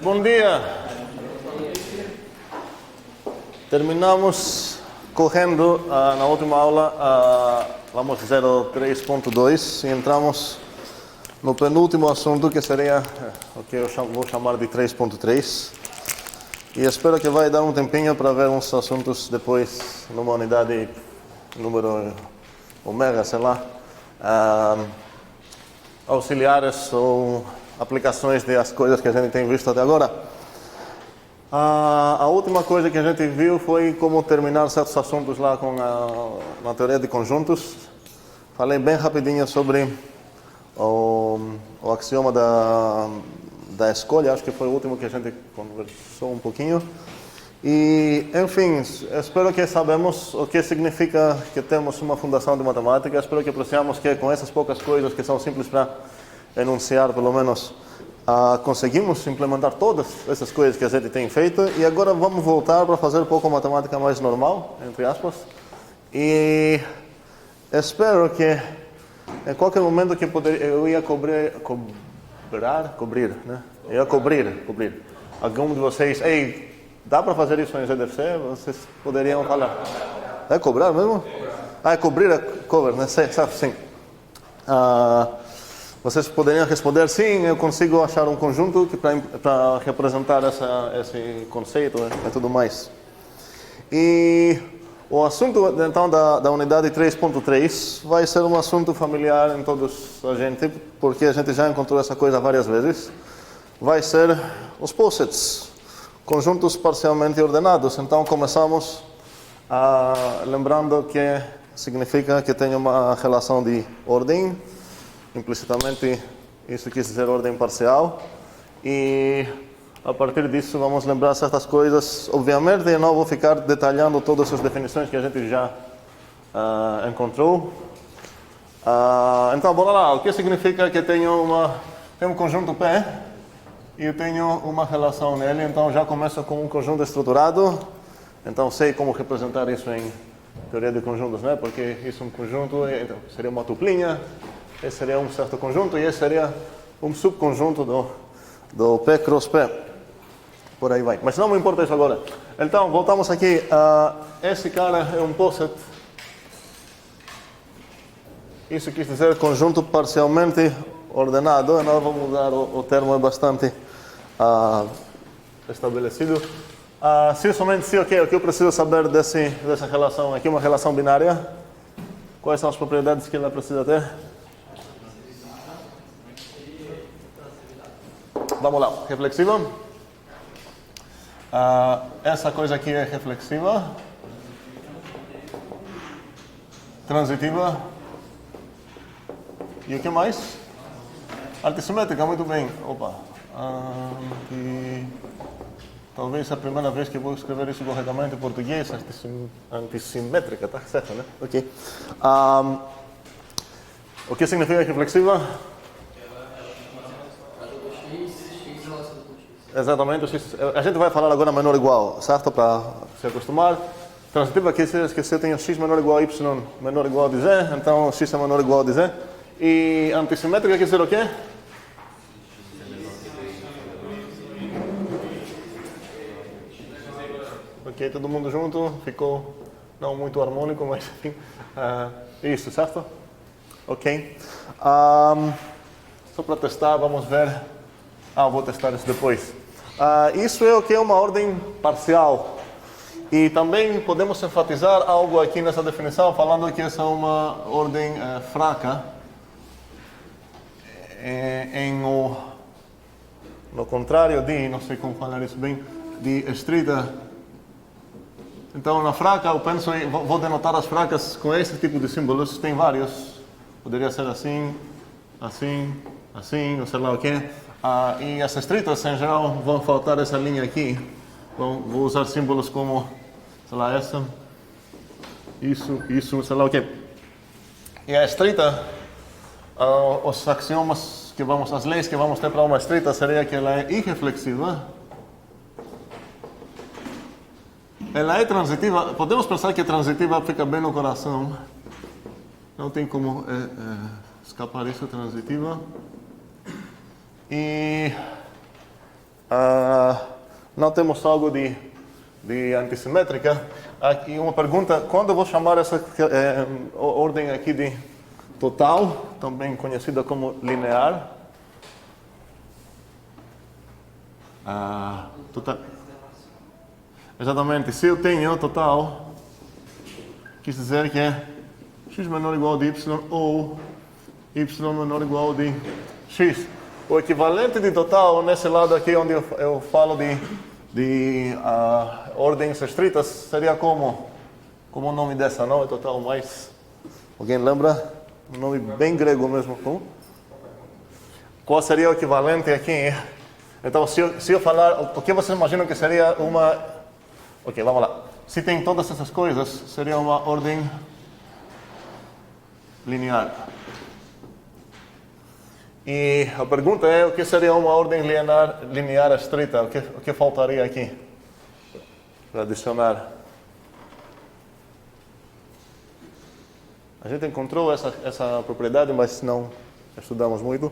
Bom dia. Terminamos correndo na última aula, vamos dizer, o 3.2 e entramos no penúltimo assunto, que seria o que eu vou chamar de 3.3. E espero que vai dar um tempinho para ver uns assuntos depois, numa unidade número omega, sei lá, auxiliares ou aplicações das coisas que a gente tem visto até agora. A última coisa que a gente viu foi como terminar certos assuntos lá com a teoria de conjuntos. Falei bem rapidinho sobre o axioma da escolha, acho que foi o último que a gente conversou um pouquinho. E, enfim, espero que sabemos o que significa que temos uma fundação de matemática. Espero que apreciamos que com essas poucas coisas que são simples para enunciar, pelo menos, conseguimos implementar todas essas coisas que a gente tem feito. E agora vamos voltar para fazer um pouco matemática mais normal, entre aspas. E espero que em qualquer momento que eu ia cobrir, né? Eu ia cobrir. Algum de vocês, ei, dá para fazer isso em ZDFC? Vocês poderiam falar. É cobrar mesmo? É cobrir, é cover, né? Sim. Vocês poderiam responder, sim, eu consigo achar um conjunto para representar esse conceito e tudo mais. E o assunto, então, da unidade 3.3 vai ser um assunto familiar em todos a gente, porque a gente já encontrou essa coisa várias vezes. Vai ser os posets, conjuntos parcialmente ordenados. Então, começamos lembrando que significa que tem uma relação de ordem. Implicitamente, isso quis dizer ordem parcial. E a partir disso, vamos lembrar certas coisas. Obviamente, eu não vou ficar detalhando todas as definições que a gente já encontrou. Então, bora lá. O que significa que tenho um conjunto P e eu tenho uma relação nele? Então, já começo com um conjunto estruturado. Então, sei como representar isso em teoria de conjuntos, né? Porque isso é um conjunto, então, seria uma tuplinha. Esse seria um certo conjunto e esse seria um subconjunto do P cross P. Por aí vai. Mas não me importa isso agora. Então, voltamos aqui. Esse cara é um poset. Isso quis dizer conjunto parcialmente ordenado. Eu não vou mudar, o termo é bastante estabelecido. Se somente se, ok, o que eu preciso saber dessa relação aqui, uma relação binária. Quais são as propriedades que ela precisa ter? Vamos lá, reflexiva. Essa coisa aqui é reflexiva. Transitiva. E o que mais? Antisimétrica, muito bem. Opa. Talvez a primeira vez que vou escrever isso corretamente em português. Antisimétrica, tá certo, né? Ok. O que significa reflexiva? Exatamente, a gente vai falar agora menor ou igual, certo? Para se acostumar. Transitiva quer dizer que se eu tenho x menor ou igual a y menor ou igual a z, então x é menor ou igual a z. E antisimétrica quer dizer o quê? Ok, todo mundo junto, ficou não muito harmônico, mas enfim. Isso, certo? Ok. Só para testar, vamos ver. Vou testar isso depois. Isso é o que é uma ordem parcial. E também podemos enfatizar algo aqui nessa definição, falando que essa é uma ordem fraca. No contrário de, não sei como falar isso bem, de estrita. Então, na fraca, eu penso, vou denotar as fracas com esse tipo de símbolos. Tem vários. Poderia ser assim, assim, assim, não sei lá o quê. E as estritas, em geral, vão faltar essa linha aqui. Vou usar símbolos como, sei lá, essa, isso, sei lá o quê. E a estrita, os axiomas as leis que vamos ter para uma estrita seria que ela é irreflexiva. Ela é transitiva. Podemos pensar que transitiva fica bem no coração. Não tem como escaparicio transitiva. E não temos algo de antissimétrica. Aqui uma pergunta, quando eu vou chamar essa ordem aqui de total, também conhecida como linear? Total. Exatamente, se eu tenho total, quis dizer que é x menor ou igual de y ou y menor ou igual de x. O equivalente de total, nesse lado aqui onde eu falo de ordens estritas, seria como o nome dessa, não é total, mas alguém lembra? Um nome bem grego mesmo. Como? Qual seria o equivalente aqui? Então, se eu falar, o que vocês imaginam que seria uma... Ok, vamos lá. Se tem todas essas coisas, seria uma ordem linear. E a pergunta é, o que seria uma ordem linear estreita? O que faltaria aqui para adicionar? A gente encontrou essa propriedade, mas não estudamos muito.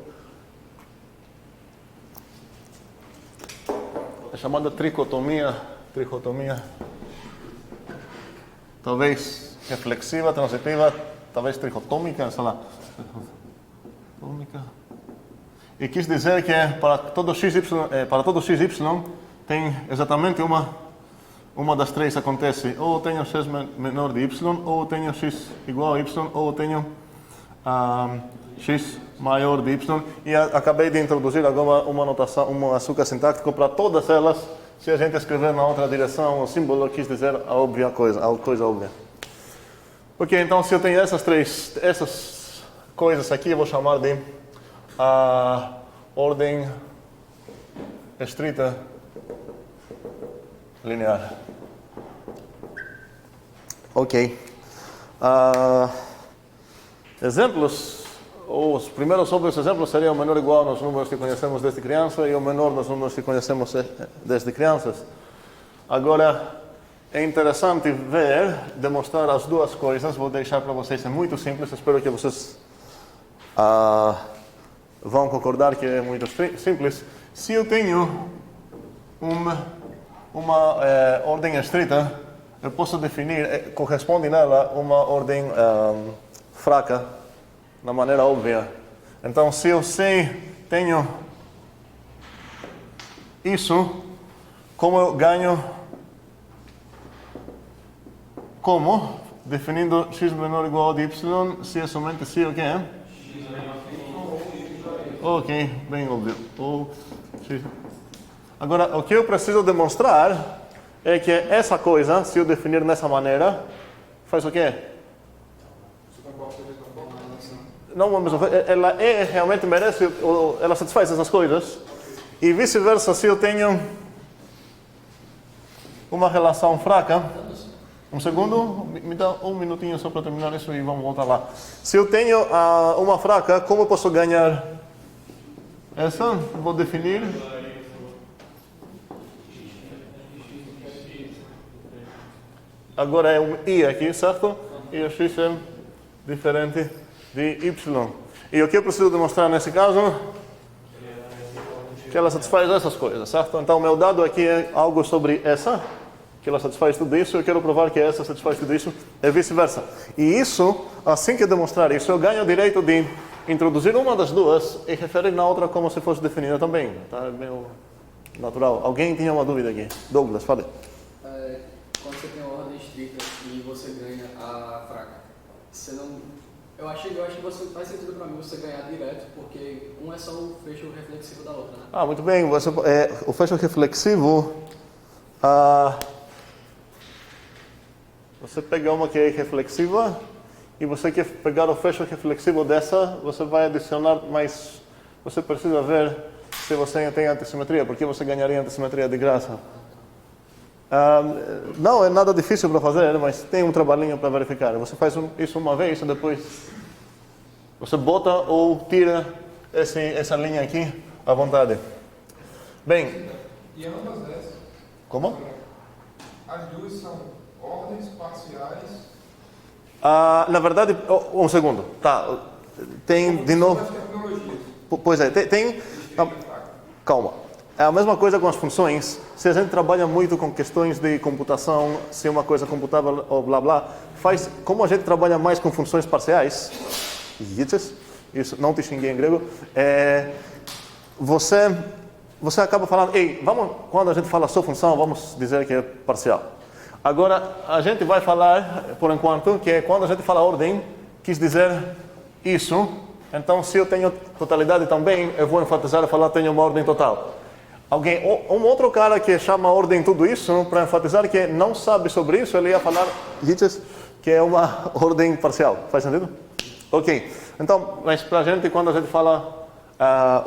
É chamada tricotomia. Talvez reflexiva, transitiva, talvez tricotômica, sei lá. Tricotômica. E quis dizer que para todo xy tem exatamente uma das três acontece. Ou eu tenho x menor de y, ou eu tenho x igual a y, ou eu tenho x maior de y. E acabei de introduzir agora uma notação, um açúcar sintático para todas elas. Se a gente escrever na outra direção, o símbolo quis dizer a óbvia coisa, a coisa óbvia. Ok, então se eu tenho essas coisas aqui, eu vou chamar de ordem estrita linear. Ok. Exemplos, os primeiros óbvios exemplos seriam o menor ou igual nos números que conhecemos desde criança e o menor nos números que conhecemos desde crianças. Agora, é interessante demonstrar as duas coisas. Vou deixar para vocês, é muito simples, espero que vocês vão concordar que é muito simples. Se eu tenho uma ordem estreita, eu posso definir, corresponde nela uma ordem fraca, na maneira óbvia. Então, se eu tenho isso, como eu ganho? Como? Definindo x menor ou igual de y, se é somente se o quê? Ok, bem óbvio. Agora, o que eu preciso demonstrar é que essa coisa, se eu definir dessa maneira, faz o quê? Não, mas ela realmente merece, ela satisfaz essas coisas. E vice-versa, se eu tenho uma relação fraca, um segundo, me dá um minutinho só para terminar isso e vamos voltar lá. Se eu tenho uma fraca, como eu posso ganhar essa? Vou definir. Agora é um i aqui, certo? E o x é diferente de y. E o que eu preciso demonstrar nesse caso? Que ela satisfaz essas coisas, certo? Então, o meu dado aqui é algo sobre essa, que ela satisfaz tudo isso, eu quero provar que essa satisfaz tudo isso, e vice-versa. E isso, assim que eu demonstrar isso, eu ganho o direito de introduzir uma das duas e referir na outra como se fosse definida também. Tá? É meio natural. Alguém tinha uma dúvida aqui? Douglas, fale. Quando você tem uma ordem estrita e você ganha a fraca, você não... Eu acho que você faz sentido para mim você ganhar direto, porque um é só o fecho reflexivo da outra, né? Muito bem. O fecho reflexivo... você pega uma que é reflexiva e você quer pegar o fecho reflexivo dessa, você vai adicionar, mas você precisa ver se você tem antissimetria, porque você ganharia antissimetria de graça. Não é nada difícil para fazer, mas tem um trabalhinho para verificar. Você faz isso uma vez e depois você bota ou tira essa linha aqui à vontade. Bem. E ambas essas? Como? As duas são ordens parciais. Na verdade, um segundo. Tá. tem de novo... As tecnologias. Pois é, calma. É a mesma coisa com as funções. Se a gente trabalha muito com questões de computação, se é uma coisa computável ou blá blá, como a gente trabalha mais com funções parciais, isso, não te xinguei em grego, você acaba falando, quando a gente fala só função, vamos dizer que é parcial. Agora, a gente vai falar, por enquanto, que quando a gente fala ordem, quis dizer isso. Então, se eu tenho totalidade também, eu vou enfatizar e falar tenho uma ordem total. Um outro cara que chama ordem tudo isso, para enfatizar que não sabe sobre isso, ele ia falar que é uma ordem parcial. Faz sentido? Ok. Então, mas para a gente, quando a gente fala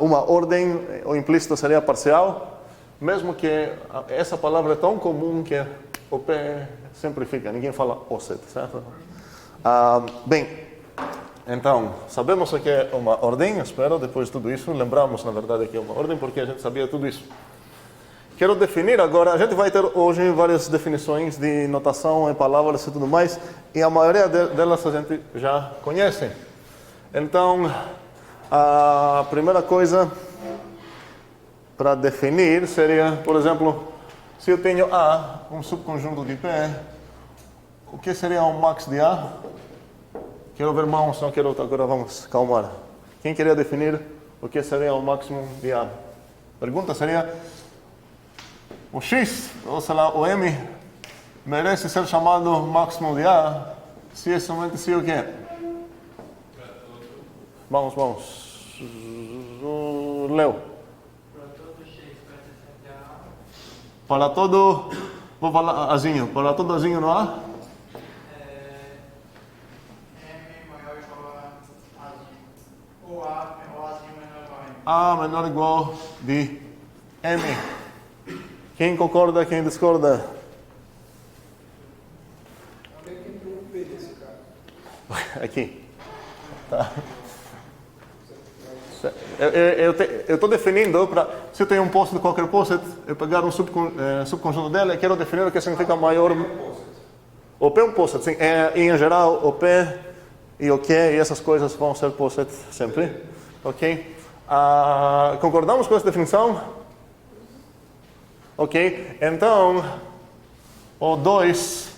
uma ordem, o implícito seria parcial, mesmo que essa palavra é tão comum que o P sempre fica, ninguém fala offset, certo? Bem, então, sabemos o que é uma ordem, espero, depois de tudo isso, lembramos, na verdade, que é uma ordem, porque a gente sabia tudo isso. Quero definir agora, a gente vai ter hoje várias definições de notação em palavras e tudo mais, e a maioria delas a gente já conhece. Então, a primeira coisa para definir seria, por exemplo, se eu tenho A, um subconjunto de P, o que seria um max de A? Quero ver mãos, não quero, agora vamos calmar. Quem queria definir o que seria o máximo de A? Pergunta seria, o X, ou sei lá, o M, merece ser chamado máximo de A, se é somente se o quê? Vamos. Leo. Para todo X merece ser de A. Para todo, vou falar Azinho, para todo Azinho no A? A menor ou igual de M. Quem concorda, quem discorda? Onde é que entrou o P desse cara? Aqui. Tá. Eu estou definindo, se eu tenho um post de qualquer post, eu pegar um subconjunto dela e quero definir o que significa maior. O P é um post, sim. Em geral, o P e o Q e essas coisas vão ser post sempre. Ok? Concordamos com essa definição? Ok, então o 2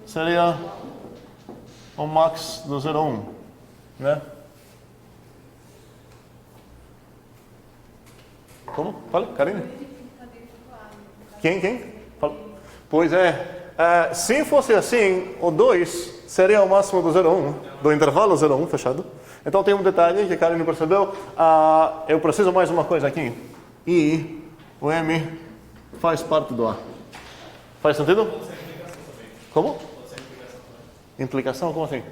seria o max do 0,1, né? Como? Fala, Karine. Quem? Fala. Pois se fosse assim, o 2 seria o máximo do 0,1, do intervalo 0,1 fechado. Então tem um detalhe que a Karine percebeu, eu preciso mais uma coisa aqui. E o M faz parte do A. Faz sentido? Como? Implicação? Como assim?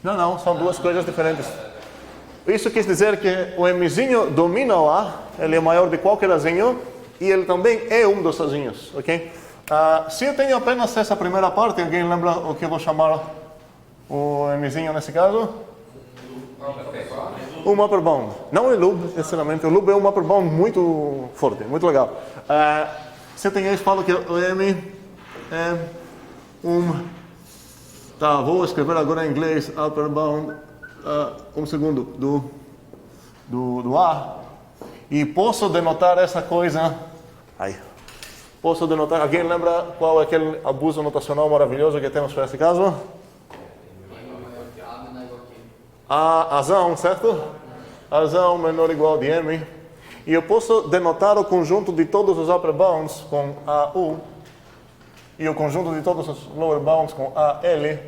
Não, são duas coisas diferentes. Isso quer dizer que o Mzinho domina o A, ele é maior de qualquer Azinho, e ele também é um dos Azinhos, ok? Se eu tenho apenas essa primeira parte, alguém lembra o que eu vou chamar o Mzinho nesse caso? Um upper bound. Não é lube, sinceramente. O lube é um upper bound muito forte, muito legal. Se eu tenho isso, falo que o M é Tá, vou escrever agora em inglês, upper bound, um segundo, do A. E posso denotar essa coisa... Posso denotar, alguém lembra qual é aquele abuso notacional maravilhoso que temos para esse caso? A azão, certo? Azão menor ou igual de M. E eu posso denotar o conjunto de todos os upper bounds com AU e o conjunto de todos os lower bounds com AL.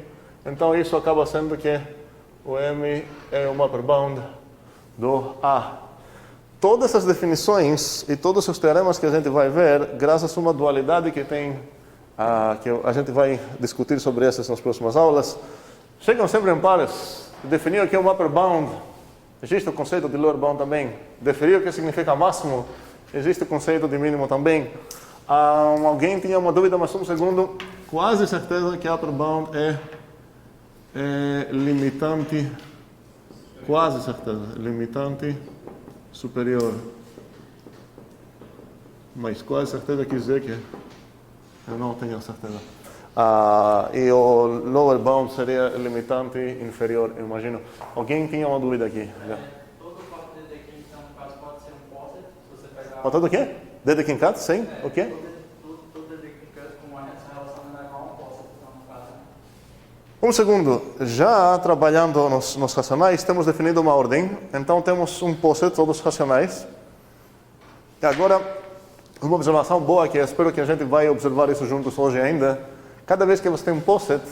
Então isso acaba sendo que o M é um upper bound do A. Todas essas definições e todos os teoremas que a gente vai ver, graças a uma dualidade que tem, que a gente vai discutir sobre essas nas próximas aulas, chegam sempre em pares. Definir o que é um upper bound, existe o conceito de lower bound também. Definir o que significa máximo, existe o conceito de mínimo também. Alguém tinha uma dúvida, mas um segundo, quase certeza que upper bound é limitante, quase certeza, limitante superior. Mas quase certeza quer dizer que eu não tenho certeza. E o lower bound seria limitante inferior, eu imagino. Alguém tinha uma dúvida aqui? Todo o corte de DQ, então, no caso, pode ser um pocket, se você pegar... Todo o quê? DD cut? Sim, o quê? Todo DQ com uma relação a um pocket, então, no caso. Um segundo, já trabalhando nos racionais, temos definido uma ordem, então temos um poset, todos racionais. E agora, uma observação boa que eu espero que a gente vai observar isso juntos hoje ainda. Cada vez que você tem um poset,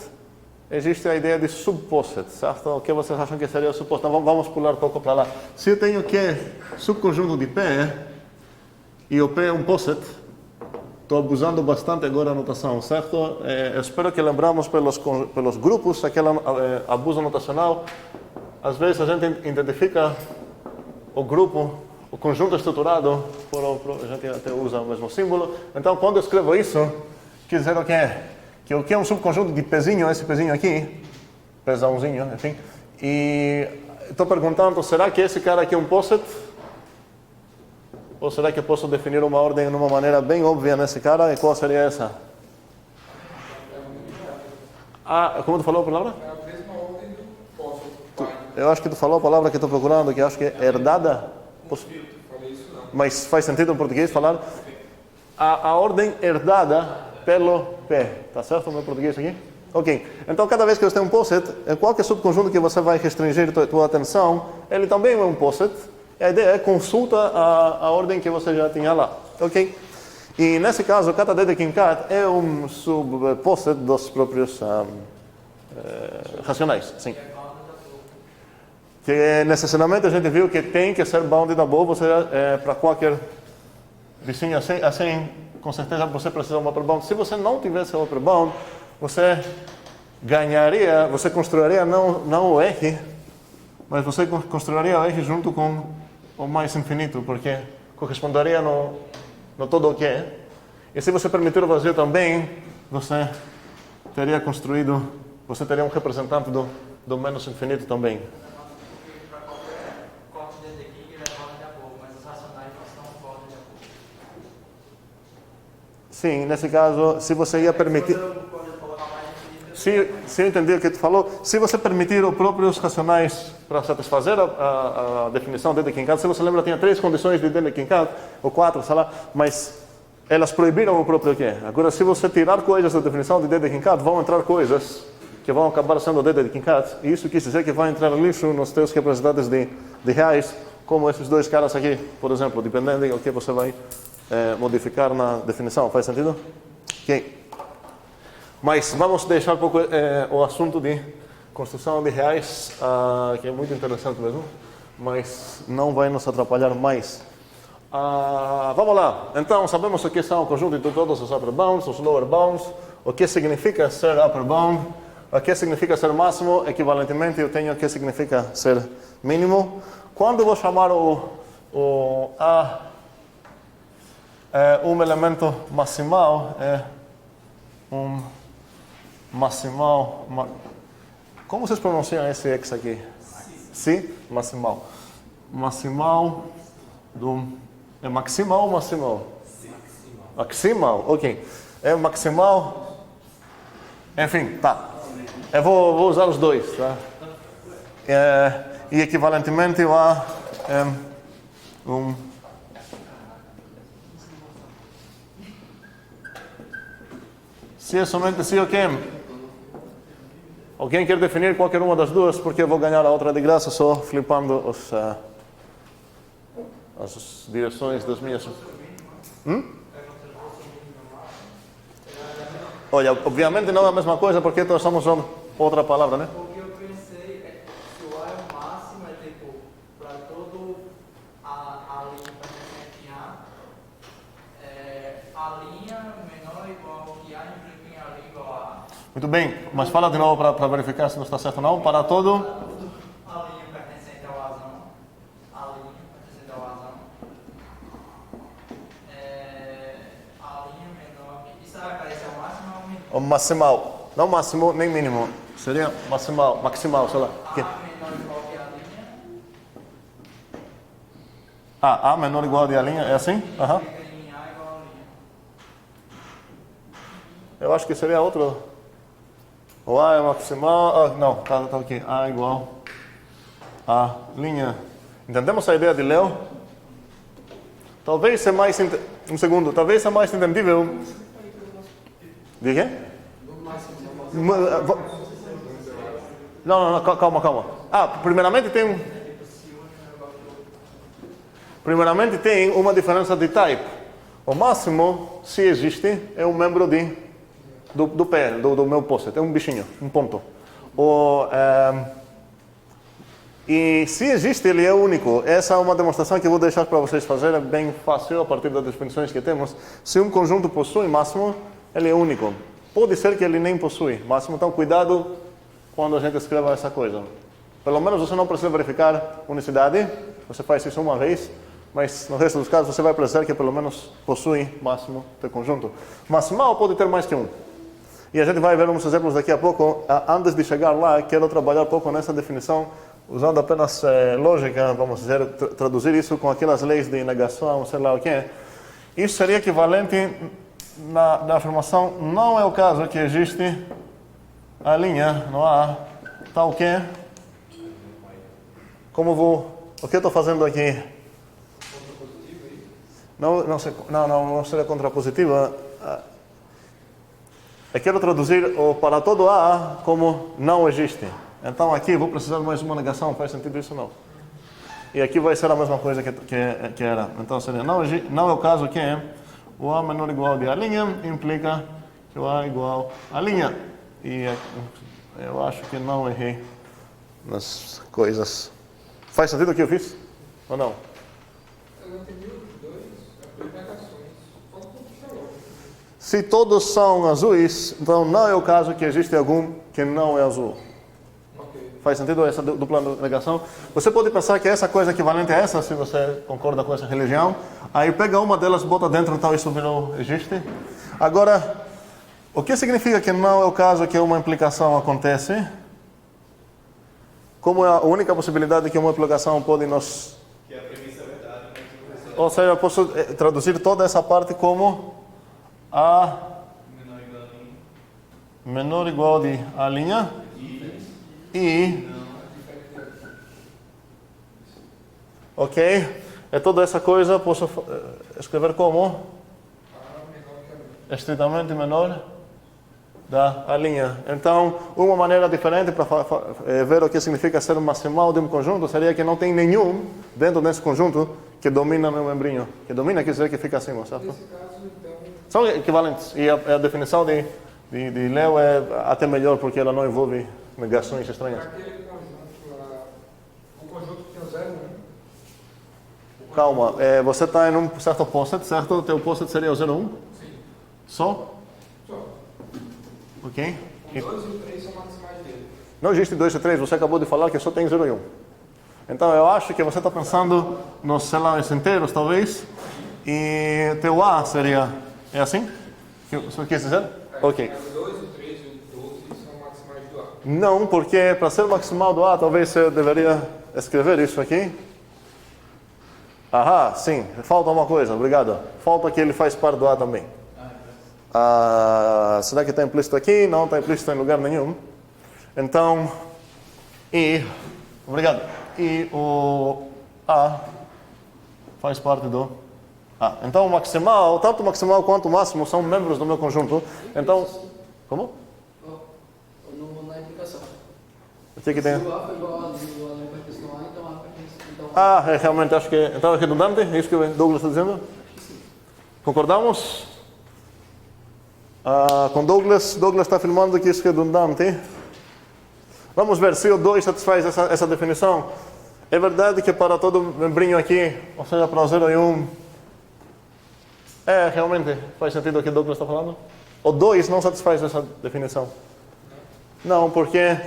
existe a ideia de subposet, certo? O que vocês acham que seria o subposet? Então vamos pular um pouco para lá. Se eu tenho que subconjunto de P, e o P é um poset, estou abusando bastante agora da notação, certo? Eu espero que lembramos pelos grupos aquele abuso notacional. Às vezes a gente identifica o grupo, o conjunto estruturado, a gente até usa o mesmo símbolo. Então, quando eu escrevo isso, quer dizer o quê? Que o que é um subconjunto de Pzinho, esse Pzinho aqui, Pzãozinho, enfim. E estou perguntando, será que esse cara aqui é um poset? Ou será que eu posso definir uma ordem de uma maneira bem óbvia nesse cara? E qual seria essa? Como tu falou a palavra? É a mesma ordem do pocket. Eu acho que tu falou a palavra que estou procurando, que acho que é herdada. Falei isso não. Mas faz sentido em português falar? A ordem herdada pelo P. Tá certo o meu português aqui? Ok. Então, cada vez que você tem um poset, qualquer subconjunto que você vai restringir tua atenção, ele também é um poset. A ideia é consulta a ordem que você já tinha lá, ok? E nesse caso, cada DD-cat é um subposet dos próprios racionais, sim. Que necessariamente a gente viu que tem que ser bounded above, para qualquer vizinho assim, com certeza você precisa de uma upper bound. Se você não tivesse uma upper bound, você ganharia, você construiria não o R, mas você construiria o R junto com o mais infinito, porque corresponderia no todo o que é. E se você permitir o vazio também, você teria um representante do menos infinito também. Para qualquer corte de DQ, ele é bounded above, mas os racionais não são bounded above. Sim, nesse caso, se você ia permitir... Se eu entendi o que tu falou, se você permitir os próprios racionais para satisfazer a definição de DD-cat, se você lembra, tinha 3 condições de DD-cat, ou 4, sei lá, mas elas proibiram o próprio quê? Agora, se você tirar coisas da definição de DD-cat, vão entrar coisas que vão acabar sendo DD-cat, e isso quer dizer que vai entrar lixo nos teus representantes de reais, como esses dois caras aqui, por exemplo, dependendo do que você vai modificar na definição. Faz sentido? Ok. Mas vamos deixar um pouco o assunto de construção de reais, que é muito interessante mesmo, mas não vai nos atrapalhar mais. Vamos lá. Então, sabemos o que são o conjunto de todos os upper bounds, os lower bounds, o que significa ser upper bound, o que significa ser máximo, equivalentemente eu tenho o que significa ser mínimo. Quando eu vou chamar o A um elemento maximal, é um maximal. Como vocês pronunciam esse X aqui? Sim, maximal. Maximal do. É maximal ou maximal? Maximal, ok. É maximal. Enfim, tá. Eu vou usar os dois, tá? E equivalentemente o A é um. Se é somente se, ok. Alguém quer definir qualquer uma das duas, porque eu vou ganhar a outra de graça só flipando as direções das minhas. Olha, obviamente não é a mesma coisa, porque nós estamos usando outra palavra, né? O que eu pensei é que o A é o máximo, é tipo, para todo a linha pertencente em A linha menor ou igual que A implica em A linha igual a A. Muito bem, mas fala de novo para verificar se não está certo ou não. Para todo. A linha pertencente ao Azão. A linha pertencente ao Azão. A linha menor. Isso vai aparecer ao máximo ou ao mínimo? O maximal. Não máximo nem mínimo. Seria maximal, maximal, sei lá. A menor igual que a linha. A menor igual a linha, é assim? Aham. Implica em A igual a linha. Eu acho que seria outro O A é maximal. Não, tá aqui. A igual a linha. Entendemos a ideia de Leo? Talvez é mais. Um segundo. Talvez é mais entendível. De quê? Não, calma. Primeiramente tem uma diferença de type. O máximo, se existe, é um membro do pé, do meu post. É um bichinho, um ponto. E se existe, ele é único. Essa é uma demonstração que eu vou deixar para vocês fazerem. É bem fácil, a partir das definições que temos. Se um conjunto possui máximo, ele é único. Pode ser que ele nem possui máximo, então cuidado quando a gente escreva essa coisa. Pelo menos você não precisa verificar unicidade, você faz isso uma vez, mas no resto dos casos você vai precisar que pelo menos possui máximo do conjunto. Maximal pode ter mais que um. E a gente vai ver uns exemplos daqui a pouco. Antes de chegar lá, quero trabalhar um pouco nessa definição, usando apenas lógica, vamos dizer, traduzir isso com aquelas leis de negação, sei lá o que. Isso seria equivalente na afirmação, não é o caso que existe a linha no A, tal que, o que eu estou fazendo aqui? Não seria contrapositiva. Eu quero traduzir o para todo A como não existe. Então aqui vou precisar de mais uma negação, faz sentido isso não? E aqui vai ser a mesma coisa que era. Então seria, não é o caso que o A menor ou igual de A' implica que o A é igual a linha. E eu acho que não errei nas coisas. Faz sentido o que eu fiz? Ou não? Eu não entendi os dois, aplicações. Só um pouco de lógica. Se todos são azuis, então não é o caso que existe algum que não é azul. Ok. Faz sentido essa dupla negação? Você pode pensar que essa coisa equivalente a essa, se você concorda com essa religião, aí pega uma delas, bota dentro, então isso não existe. Agora, o que significa que não é o caso que uma implicação acontece? Como é a única possibilidade que uma implicação pode nos... Que a premissa é verdade, mas Ou seja, eu posso traduzir toda essa parte como A menor ou igual de A' e... Ok? É toda essa coisa, posso escrever como? Estritamente menor da A'. Então, uma maneira diferente para ver o que significa ser um maximal de um conjunto seria que não tem nenhum dentro desse conjunto que domina meu membrinho. Que domina quer dizer que fica acima, certo? Nesse caso, então, São equivalentes. E a definição de Leo é até melhor porque ela não envolve negações estranhas. aquele conjunto lá, o conjunto que tem o 0, 1. Calma, você está em um certo post, certo? O teu post seria o 0, 1? Sim. Só? Só. Ok? O 2 e o 3 são maximais dele. Não existe 2 e 3, você acabou de falar que só tem 0 e 1. Então eu acho que você está pensando nos celários inteiros, talvez, e teu A seria... É assim? Que você quer dizer? Ok. O 2, o 3 e o 12 são maximais do A. Não, porque para ser maximal do A, talvez eu deveria escrever isso aqui. Aham, sim, falta uma coisa, obrigado. Falta que ele faz parte do A também. Será que está implícito aqui? Não está implícito em lugar nenhum. Então, obrigado. E o A faz parte do A. Então, o maximal, tanto o maximal quanto o máximo são membros do meu conjunto. Então, como? Na implicação. O que tem? Se o A foi igual a linha pertencente ao A, então A pertence ao A. Realmente acho que então é redundante, é isso que o Douglas está dizendo? Concordamos? Com Douglas está afirmando que isso é redundante. Vamos ver se o 2 satisfaz essa definição. É verdade que para todo membrinho aqui, ou seja, para o 0 e 1, realmente faz sentido o que o Douglas está falando? O 2 não satisfaz essa definição. Não, porque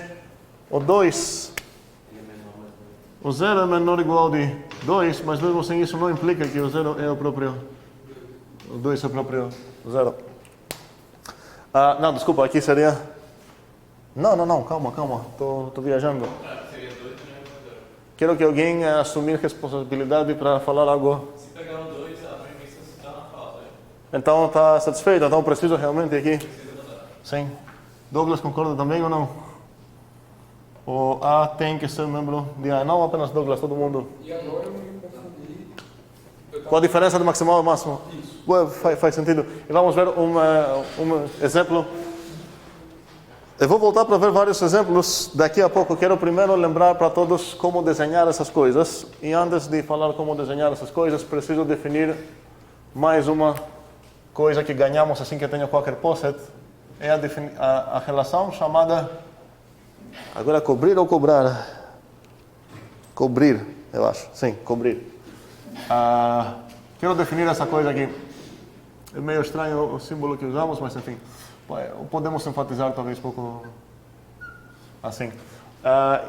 o 2... O 0 é menor ou igual de 2, mas mesmo assim isso não implica que o 0 é o próprio... O 2 é o próprio 0. Não, desculpa, aqui seria... Não, calma. Estou viajando. Quero que alguém assumir responsabilidade para falar algo. se pegar o 2, a premissa está na falta. Então está satisfeito, então preciso realmente aqui. Sim. Douglas concorda também ou não? O A tem que ser membro de A, não apenas Douglas, todo mundo. E agora eu me confundi. Qual a diferença do maximal e máximo? Isso. Ué, faz sentido. E vamos ver um exemplo. Eu vou voltar para ver vários exemplos daqui a pouco. Quero primeiro lembrar para todos como desenhar essas coisas. E antes de falar como desenhar essas coisas, preciso definir mais uma coisa que ganhamos assim que tenho qualquer post-it. É a relação chamada... Agora, cobrir ou cobrar? Cobrir, eu acho. Sim, cobrir. Quero definir essa coisa aqui. É meio estranho o símbolo que usamos, mas enfim. Podemos enfatizar talvez um pouco assim.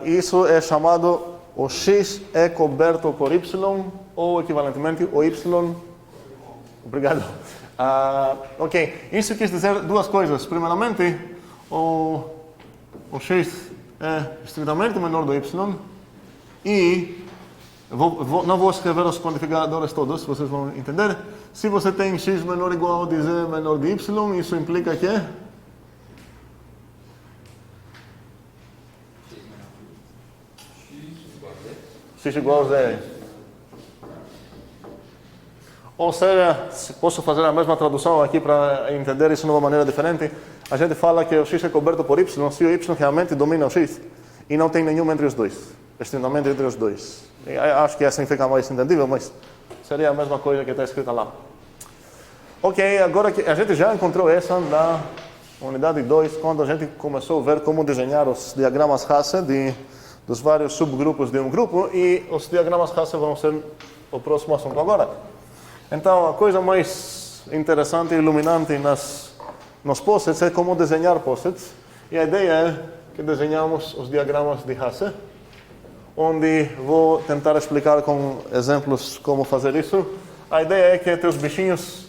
Isso é chamado o x é coberto por y, ou equivalentemente o y. Obrigado. Ok, isso quer dizer duas coisas. Primeiramente, o x é estritamente menor do y e não vou escrever os quantificadores todos, vocês vão entender. Se você tem x menor ou igual de z menor de y, isso implica que x igual a z. Ou seja, se posso fazer a mesma tradução aqui para entender isso de uma maneira diferente, a gente fala que o x é coberto por y se o y realmente domina o x e não tem nenhum entre os dois, estritamente entre os dois. E acho que assim fica mais entendível, mas seria a mesma coisa que está escrita lá. Ok, agora que a gente já encontrou essa na unidade 2, quando a gente começou a ver como desenhar os diagramas Hasse dos vários subgrupos de um grupo, e os diagramas Hasse vão ser o próximo assunto agora. Então, a coisa mais interessante e iluminante nos post-its é como desenhar post-its, e a ideia é que desenhamos os diagramas de Hasse, onde vou tentar explicar com exemplos como fazer isso. A ideia é que teus bichinhos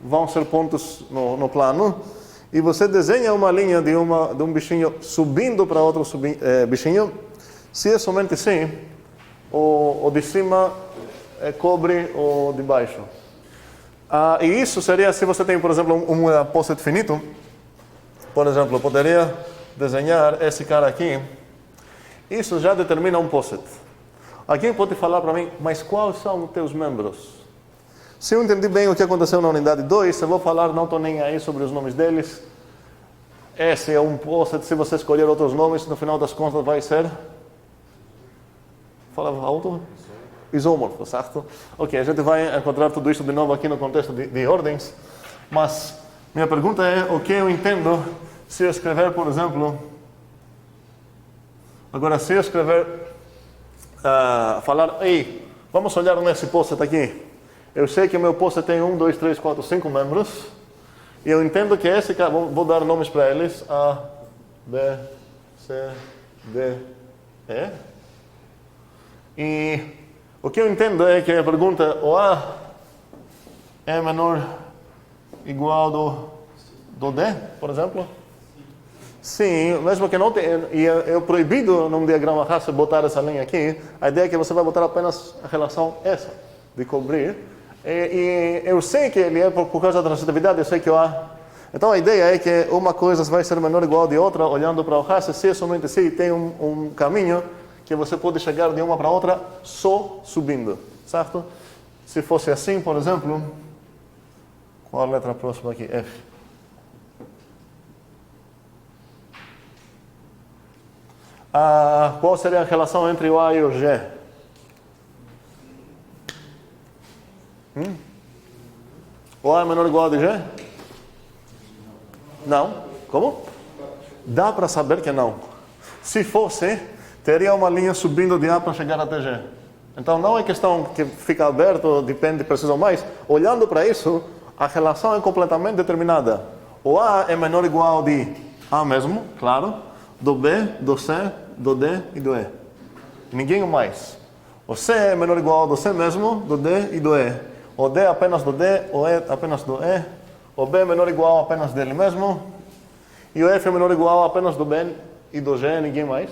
vão ser pontos no plano, e você desenha uma linha de um bichinho subindo para outro bichinho, se é somente assim, o de cima cobre o de baixo. E isso seria se você tem, por exemplo, um post-it finito. Por exemplo, eu poderia desenhar esse cara aqui. Isso já determina um post-it. Alguém pode falar para mim, mas quais são os teus membros? Se eu entendi bem o que aconteceu na unidade 2, eu vou falar, não estou nem aí sobre os nomes deles. Esse é um post-it, se você escolher outros nomes, no final das contas vai ser... Fala alto? Isômorfo, certo? Ok, a gente vai encontrar tudo isso de novo aqui no contexto de ordens, mas minha pergunta é o que eu entendo se eu escrever, por exemplo... Agora, se eu escrever, falar, ei, vamos olhar nesse post-it aqui. Eu sei que meu post-it tem 1, 2, 3, 4, 5 membros, e eu entendo que esse cara, vou dar nomes para eles, A, B, C, D, E. E o que eu entendo é que a pergunta, o A é menor igual do D, por exemplo? Sim, mesmo que não tenha, e é proibido num diagrama Hasse botar essa linha aqui, a ideia é que você vai botar apenas a relação essa, de cobrir, e eu sei que ele é por causa da transitividade, eu sei que o A... Então a ideia é que uma coisa vai ser menor ou igual de outra, olhando para o Hasse, se somente se tem um caminho que você pode chegar de uma para outra só subindo, certo? Se fosse assim, por exemplo, qual a letra próxima aqui? F. Qual seria a relação entre o A e o G? O A é menor ou igual de G? Não. Como? Dá para saber que não. Se fosse, teria uma linha subindo de A para chegar até G. Então não é questão que fica aberto, depende, precisam mais. Olhando para isso, a relação é completamente determinada. O A é menor ou igual de A mesmo, claro, do B, do C, do D e do E. Ninguém mais. O C é menor ou igual do C mesmo, do D e do E. O D apenas do D, o E apenas do E. O B é menor ou igual apenas dele mesmo. E o F é menor ou igual apenas do B e do G, ninguém mais.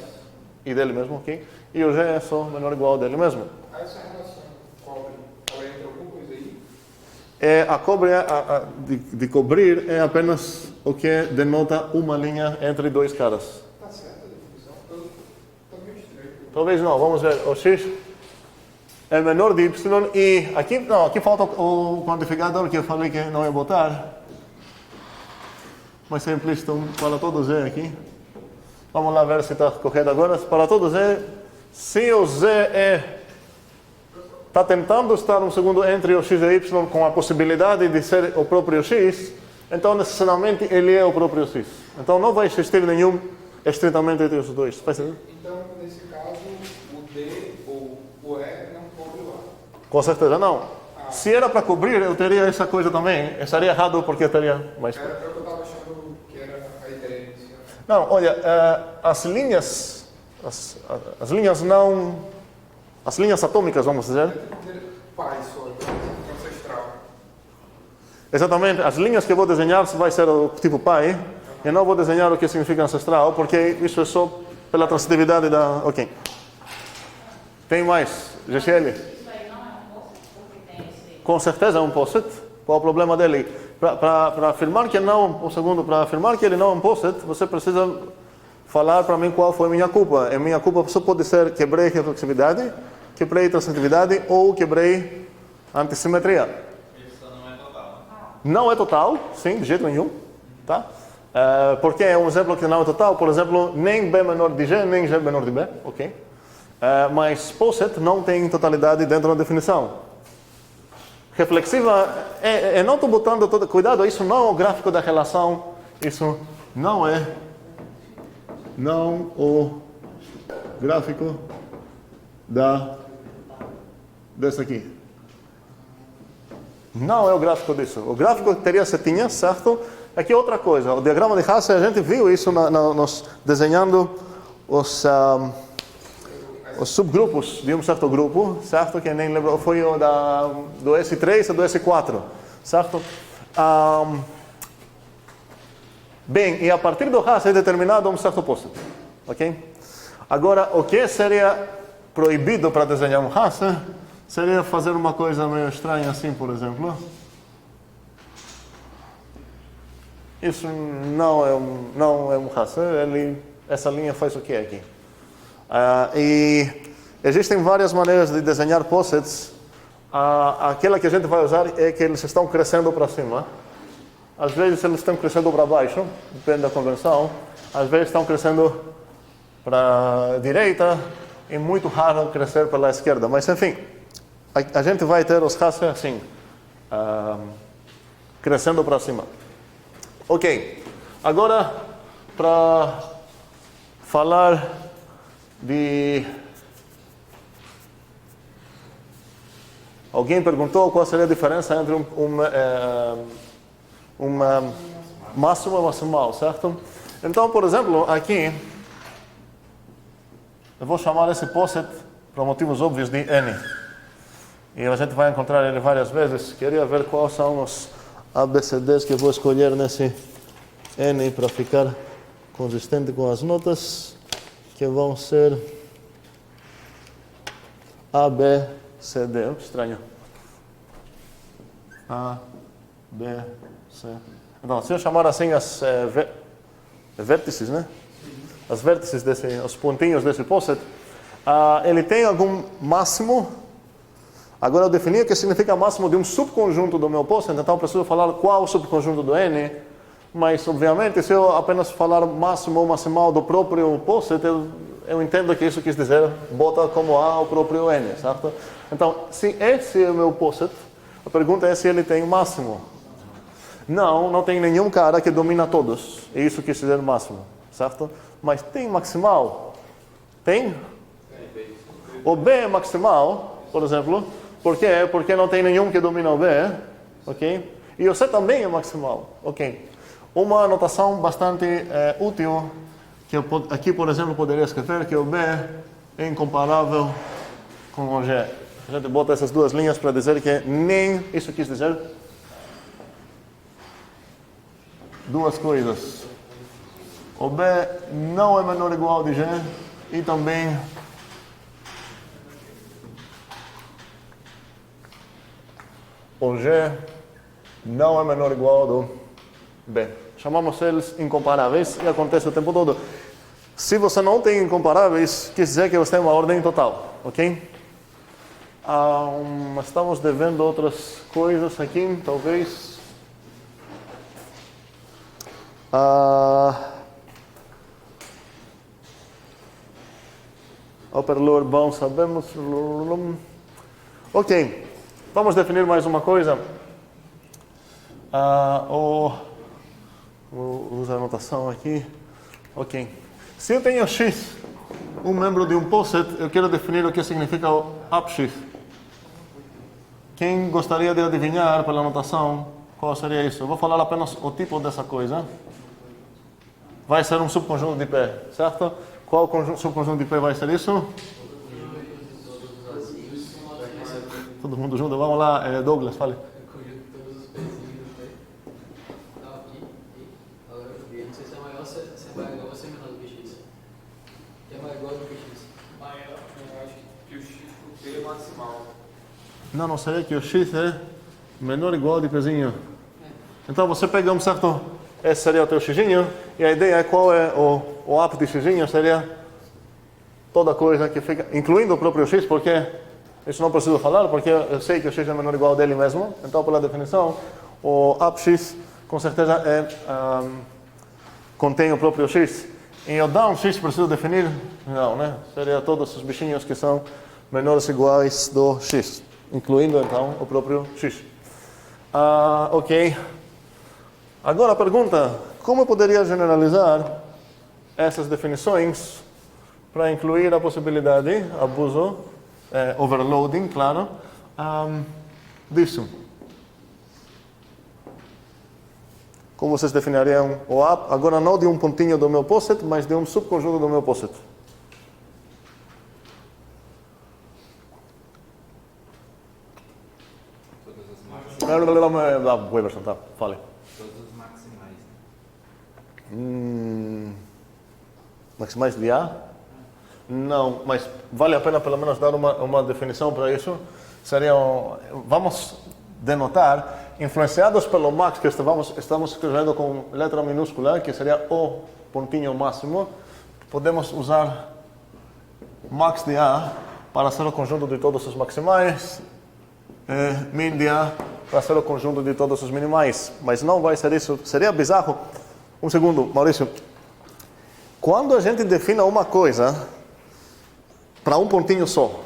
E dele mesmo, ok? E o G é só menor ou igual dele mesmo. Essa relação cobre, ela entra alguma coisa aí? A cobre, de cobrir é apenas o que denota uma linha entre dois caras. Tá certa a definição? Tá meio estranho. Talvez não, vamos ver. O x é menor de y e aqui, não, aqui falta o quantificador que eu falei que não ia botar. Mas é implícito para todo z aqui. Vamos lá ver se está correto agora. Para todo z, se o z está tentando estar um segundo entre o x e y com a possibilidade de ser o próprio x, então necessariamente ele é o próprio x. Então não vai existir nenhum estritamente entre os dois. Faz sentido? Então, nesse caso, o D ou o E não cobre o A. Com certeza não. Se era para cobrir, eu teria essa coisa também. Estaria errado porque teria mais. Era o que eu estava achando que era a ideia inicial. Não, olha, as linhas não, as linhas atômicas, vamos dizer. Pai só, ancestral. Exatamente, as linhas que eu vou desenhar vai ser o tipo pi. Eu não vou desenhar o que significa ancestral, porque isso é só pela transitividade da... Ok. Tem mais, GCL? Isso aí não é um post, porque tem esse... Com certeza é um post-it. Qual é o problema dele? Para afirmar que não, para afirmar que ele não é um post-it, você precisa falar para mim qual foi a minha culpa. A minha culpa só pode ser quebrei reflexividade, quebrei transitividade ou quebrei antissimetria. Isso não é total. Não é total, sim, de jeito nenhum. Tá? Porque é um exemplo que não é total. Por exemplo, nem B menor de G, nem G menor de B. Ok? Mas post-it não tem totalidade dentro da definição. Reflexiva, não estou botando todo... Cuidado, isso não é o gráfico da relação. Isso não é o gráfico desse aqui. Não é o gráfico disso. O gráfico teria setinhas, certo? Aqui é outra coisa. O diagrama de Hasse, a gente viu isso nos desenhando os subgrupos de um certo grupo, certo? Que nem lembro, foi o do S3 e do S4, certo? Bem, e a partir do Hasse é determinado um certo post, ok? Agora, o que seria proibido para desenhar um Hasse seria fazer uma coisa meio estranha assim, por exemplo. Isso não é um Hasse, essa linha faz o que aqui? E existem várias maneiras de desenhar post-its. Aquela que a gente vai usar é que eles estão crescendo para cima. Às vezes eles estão crescendo para baixo, depende da convenção. Às vezes estão crescendo para a direita e muito raro crescer pela esquerda. Mas enfim, a gente vai ter os Hasse assim, crescendo para cima. Ok, agora para falar de... Alguém perguntou qual seria a diferença entre um máximo e maximal, certo? Então, por exemplo, aqui eu vou chamar esse post-it, por motivos óbvios, de N. E a gente vai encontrar ele várias vezes. Queria ver quais são os ABCDs que eu vou escolher nesse N para ficar consistente com as notas, que vão ser A, B, C, D. Estranho. A, B, C. Então, se eu chamar assim as vértices, né? As vértices os pontinhos desse post-it, ele tem algum máximo. Agora eu defini o que significa máximo de um subconjunto do meu post-it, então eu preciso falar qual o subconjunto do N. Mas, obviamente, se eu apenas falar máximo ou maximal do próprio post-it, eu entendo que isso quis dizer bota como A o próprio N, certo? Então, se esse é o meu post-it, a pergunta é se ele tem máximo. Não tem nenhum cara que domina todos. E isso quis dizer máximo, certo? Mas tem maximal? Tem? O B é maximal, por exemplo. Por quê? Porque não tem nenhum que domina o B, ok? E o C também é maximal, ok? Uma anotação bastante útil, que eu aqui, por exemplo, poderia escrever que o B é incomparável com o G. A gente bota essas duas linhas para dizer que nem isso quis dizer duas coisas. O B não é menor ou igual de G e também o G não é menor ou igual do B. chamamos eles incomparáveis e acontece o tempo todo. Se você não tem incomparáveis, quer dizer que você tem uma ordem total, ok? Estamos devendo outras coisas aqui, talvez. Upper-lower bound, sabemos. Ok, vamos definir mais uma coisa. Vou usar a anotação aqui. Ok. Se eu tenho X, um membro de um poset, eu quero definir o que significa o upX. Quem gostaria de adivinhar pela anotação qual seria isso? Eu vou falar apenas o tipo dessa coisa. Vai ser um subconjunto de P, certo? Qual subconjunto de P vai ser isso? Todo mundo junto? Vamos lá, Douglas, fale. Conjunto todos os pezinhos do P. Agora eu vi. Não sei se é maior, se é maior ou se é menor do que X. Que é maior igual do que X. Maior, eu acho que o X por P é maximal. Não seria que o X é menor ou igual de Pzinho. Então você pega certo? Esse seria o teu Xzinho. E a ideia é qual é o up de Xzinho, seria toda coisa que fica, incluindo o próprio X, porque isso não preciso falar, porque eu sei que o X é menor ou igual dele mesmo. Então, pela definição, o up X com certeza contém o próprio X. E o down X preciso definir? Não, né? Seria todos os bichinhos que são menores ou iguais do X, incluindo então o próprio X. Ok. Agora a pergunta, como eu poderia generalizar essas definições para incluir a possibilidade, abuso, overloading, claro, disso? Como vocês definiriam o up? Agora não de um pontinho do meu poset, mas de um subconjunto do meu poset. Todas as maximais. Weberson, tá, fale. Todas as maximais. Maximais de A? Não, mas vale a pena pelo menos dar uma definição para isso. Seriam, vamos denotar, influenciados pelo max que estamos escrevendo com letra minúscula, que seria o pontinho máximo, podemos usar max de A para ser o conjunto de todos os maximais, min de A para ser o conjunto de todos os minimais. Mas não vai ser isso. Seria bizarro. Um segundo, Maurício. Quando a gente define uma coisa para um pontinho só,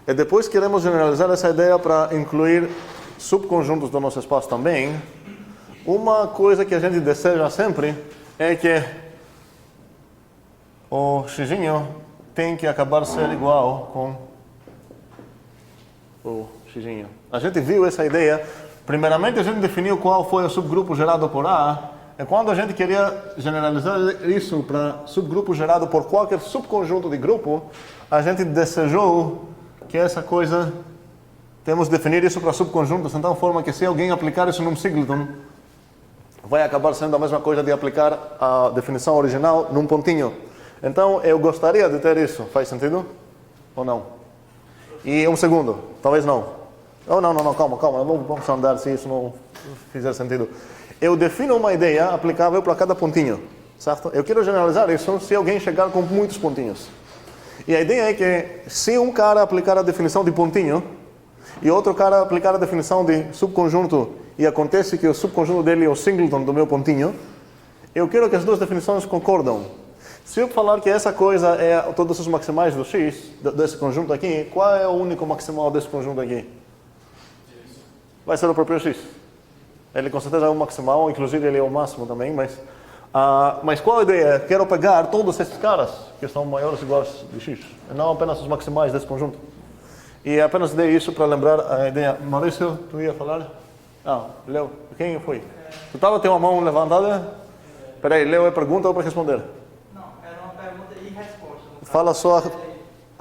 e depois queremos generalizar essa ideia para incluir subconjuntos do nosso espaço também, uma coisa que a gente deseja sempre é que o xzinho tem que acabar ser igual com o xzinho. A gente viu essa ideia. Primeiramente a gente definiu qual foi o subgrupo gerado por A, e quando a gente queria generalizar isso para subgrupo gerado por qualquer subconjunto de grupo, a gente desejou que essa coisa, temos de definir isso para subconjuntos, de tal forma que se alguém aplicar isso num singleton, vai acabar sendo a mesma coisa de aplicar a definição original num pontinho. Então, eu gostaria de ter isso. Faz sentido? Ou não? E um segundo, talvez não. Oh, não, calma, vamos andar se isso não fizer sentido. Eu defino uma ideia aplicável para cada pontinho, certo? Eu quero generalizar isso se alguém chegar com muitos pontinhos. E a ideia é que se um cara aplicar a definição de pontinho e outro cara aplicar a definição de subconjunto e acontece que o subconjunto dele é o singleton do meu pontinho, eu quero que as duas definições concordam. Se eu falar que essa coisa é todos os maximais do X, desse conjunto aqui, qual é o único maximal desse conjunto aqui? Vai ser o próprio X. Ele com certeza é o maximal, inclusive ele é o máximo também, mas qual a ideia? Quero pegar todos esses caras que são maiores ou iguais de X, e não apenas os maximais desse conjunto. E apenas dei isso para lembrar a ideia. Maurício, tu ia falar? Leo, quem foi? Tu estava com uma mão levantada? Espera aí, Leo, é pergunta ou para responder? Não, era uma pergunta e resposta. Fala só A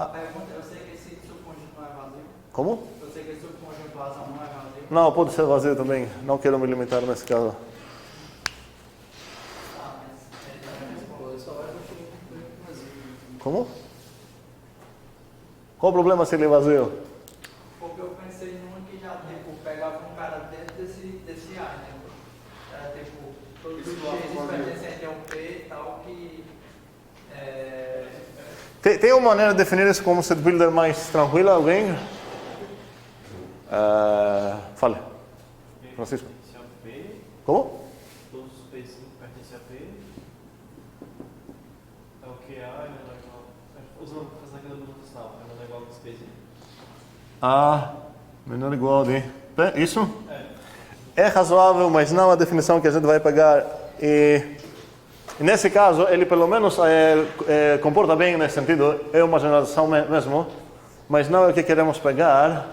pergunta, eu sei que esse subconjunto não é vazio. Como? Eu sei que esse subconjunto vazio não é vazio. Não, pode ser vazio também. Não quero me limitar nesse caso. Só vai continuar vazio. Como? Qual o problema se ele é vazio? Porque eu pensei numa que já, pegava um cara dentro desse A, né? Era, todos X pertencente a um P e tal que... Tem uma maneira de definir isso como set builder mais tranquila, alguém? Fale. Francisco. Como? Todos os P's pertencem a P. É o que A é menor igual. Usando aquela do total, é menor igual que os P's. A menor ou igual de P, isso? É razoável, mas não a definição que a gente vai pegar. E nesse caso, ele pelo menos comporta bem nesse sentido. É uma generalização mesmo, mas não é o que queremos pegar.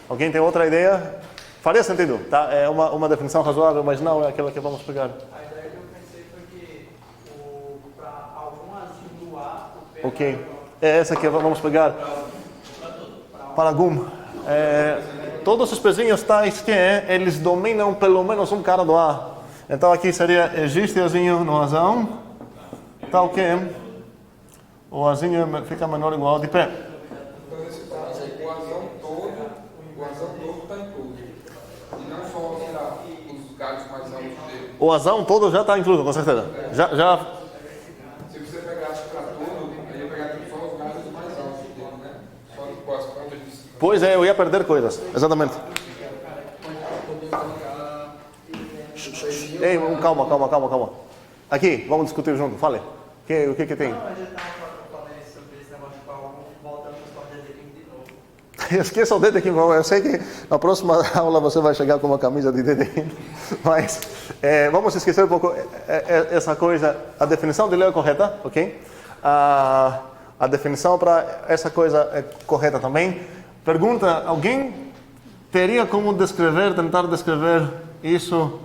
Alguém tem outra ideia? Faria sentido, tá? É uma definição razoável, mas não é aquela que vamos pegar. A ideia que eu pensei foi que para algumas do A, o P Ok, é essa que vamos pegar. Para GUM. Todos os pezinhos tais que eles dominam pelo menos um cara do A. Então aqui seria existe Azinho no Azão, tal que o Azinho fica menor ou igual de P. Então, nesse caso, o azão todo está incluso. E não só, sei lá, os galhos mais altos dele. O Azão todo já está incluso, com certeza. Já... Se você pegasse para tudo, aí eu pegaria só os galhos mais altos dele, né? Só tipo, as pontas de cima. Pois é, eu ia perder coisas, exatamente. Poder colocar Ei, calma. Aqui, vamos discutir junto, fale. O que tem? Não, mas eu estava falando sobre esse negócio de voltando para o DD15 de novo. Esqueça o DD15, eu sei que na próxima aula você vai chegar com uma camisa de DD15, mas vamos esquecer um pouco essa coisa. A definição dele é correta, ok? A definição para essa coisa é correta também. Pergunta, alguém teria como tentar descrever isso,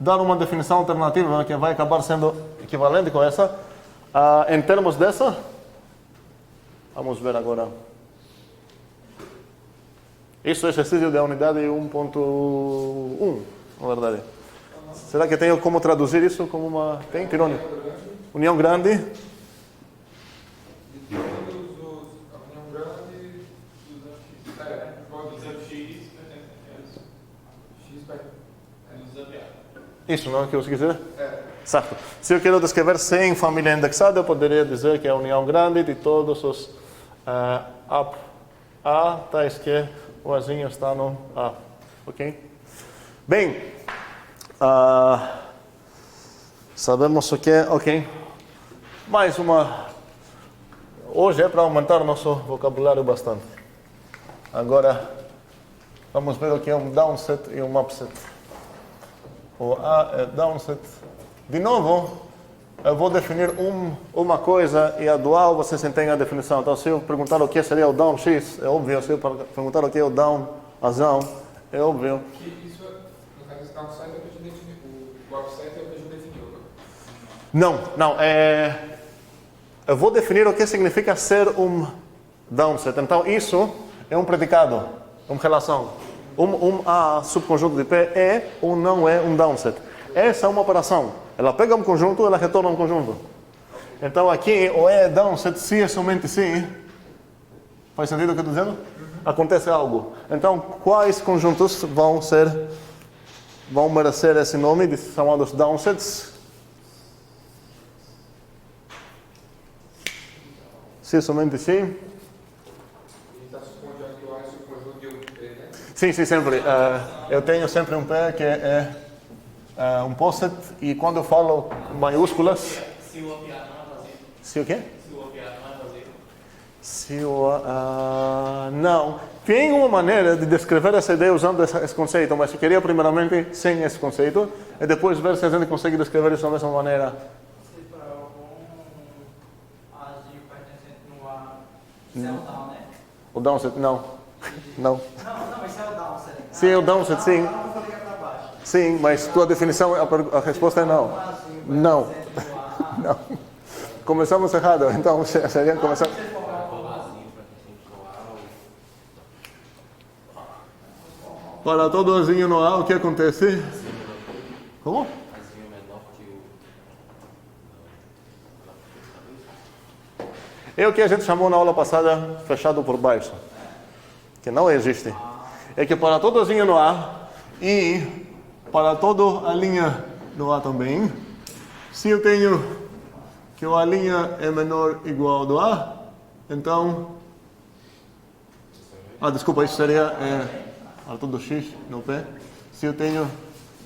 dar uma definição alternativa que vai acabar sendo equivalente com essa, em termos dessa? Vamos ver agora. Isso é exercício da unidade 1.1, na verdade. Será que tenho como traduzir isso como uma... Tem, Tirone? União grande. De todos os... A união grande... Dos X Isso, não é o que eu quis dizer? Certo. Se eu quero descrever sem família indexada, eu poderia dizer que é a união grande de todos os A, tais que o Azinho está no A. Ok? Bem, sabemos o que é, ok. Mais uma... Hoje é para aumentar nosso vocabulário bastante. Agora, vamos ver o que é um downset e um upset. O A é downset. De novo, eu vou definir uma coisa e a dual vocês entendem a definição. Então, se eu perguntar o que seria o down X, é óbvio. Se eu perguntar o que é o down Azão, é óbvio. Que isso, no caso, esse downside é o que a gente definiu. O upset é o que a gente definiu, né? Não. Eu vou definir o que significa ser um downset. Então, isso é um predicado, uma relação. A subconjunto de P é ou não é um downset. Essa é uma operação. Ela pega um conjunto, ela retorna um conjunto. Então aqui, o E é downset se é somente se. Faz sentido o que eu estou dizendo? Acontece algo. Então, quais conjuntos vão merecer esse nome de chamados downsets? Se é somente se. A gente está supondo que o A é subconjunto de um P, né? Sim, sempre. Eu tenho sempre um P que é um poset e quando eu falo maiúsculas... Se o OPA não é vazio. Se o quê? Se o OPA não é vazio. Se o... não. Tem uma maneira de descrever essa ideia usando esse conceito, mas eu queria primeiramente sem esse conceito e depois ver se a gente consegue descrever isso da mesma maneira. Se para algum Azinho pertencente no A, isso é o down, né? O downset, não. Não. Não, mas isso é o downset. Sim, é o downset, sim. Não, vou ligar para baixo. Sim, mas tua definição, a resposta é não. Não. Não. Começamos errado, então seria começar... Para todo Azinho no A, o que acontece? Como? É o que a gente chamou na aula passada fechado por baixo, que não existe. É que para todo Azinho no A e para toda a linha do A também. Se eu tenho que a linha é menor ou igual do A, então... desculpa, isso seria altura do X no P. Se eu tenho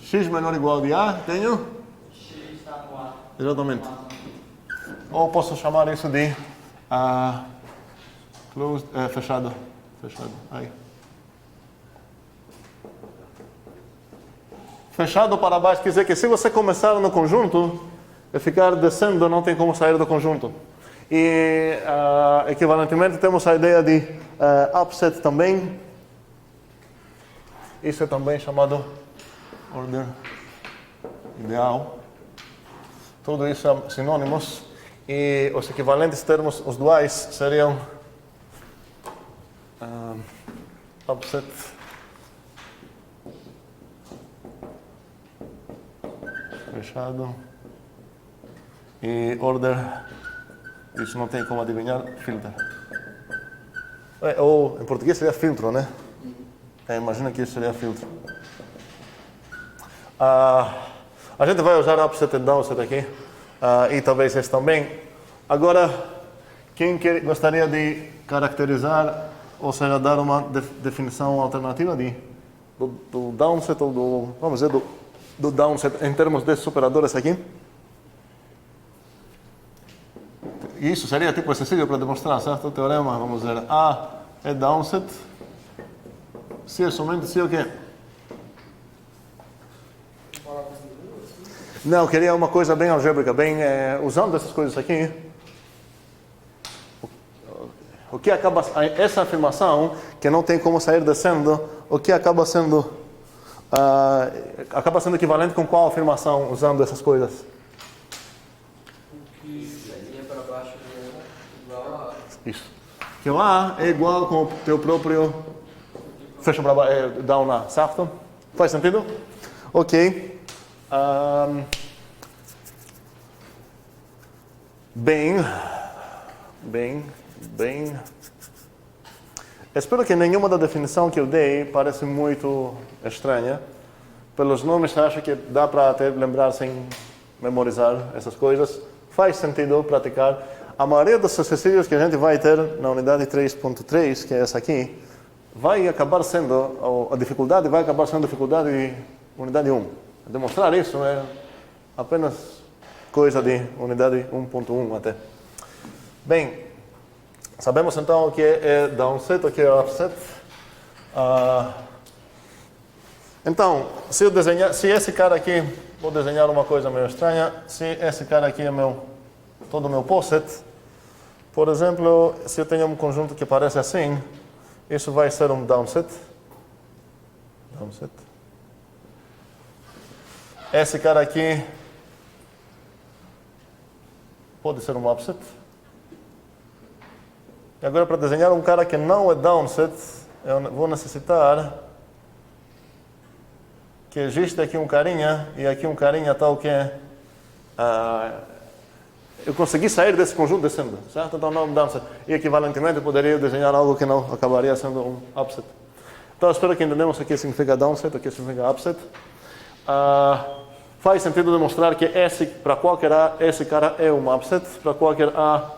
X menor ou igual de A, tenho... X está no A. Exatamente. Ou posso chamar isso de closed, fechado. Aí. Fechado para baixo quer dizer que se você começar no conjunto e ficar descendo, não tem como sair do conjunto. E equivalentemente temos a ideia de upset também. Isso é também chamado order ideal. Tudo isso é sinônimos. E os equivalentes termos, os duais, seriam upset fechado e order, isso não tem como adivinhar, filter. Ou em português seria filtro, né? Imagina que isso seria filtro. A gente vai usar upset e downset aqui, e talvez esse também. Agora, quem gostaria de caracterizar, ou seja, dar uma definição alternativa do downset, ou do, vamos dizer, do downset em termos desses operadores aqui? Isso seria tipo exercício para demonstrar, certo? O teorema, vamos dizer, A é downset, se é somente se o quê? Não, queria uma coisa bem algébrica, bem usando essas coisas aqui. O que acaba essa afirmação que não tem como sair descendo, o que acaba sendo equivalente com qual afirmação usando essas coisas? Para baixo é igual a... Isso. Que o A é igual com o teu próprio fecha para baixo, down A, certo? Faz sentido? Ok. Bem. Espero que nenhuma da definição que eu dei parece muito estranha. Pelos nomes, acho que dá para até lembrar sem memorizar essas coisas. Faz sentido praticar. A maioria dos exercícios que a gente vai ter na unidade 3.3, que é essa aqui, vai acabar sendo, a dificuldade vai acabar sendo dificuldade de unidade 1. Demonstrar isso é apenas coisa de unidade 1.1 até. Bem, sabemos então o que é downset, o que é upset. Então, se esse cara aqui, vou desenhar uma coisa meio estranha, se esse cara aqui é todo o meu poset, por exemplo, se eu tenho um conjunto que parece assim, isso vai ser um downset. Esse cara aqui pode ser um upset. E agora, para desenhar um cara que não é downset, eu vou necessitar que existe aqui um carinha, e aqui um carinha tal que eu consegui sair desse conjunto descendo, certo? Então não é um downset. E equivalentemente eu poderia desenhar algo que não acabaria sendo um upset. Então espero que entendamos o que significa downset, o que significa upset. Faz sentido demonstrar que para qualquer A, esse cara é um upset, para qualquer A,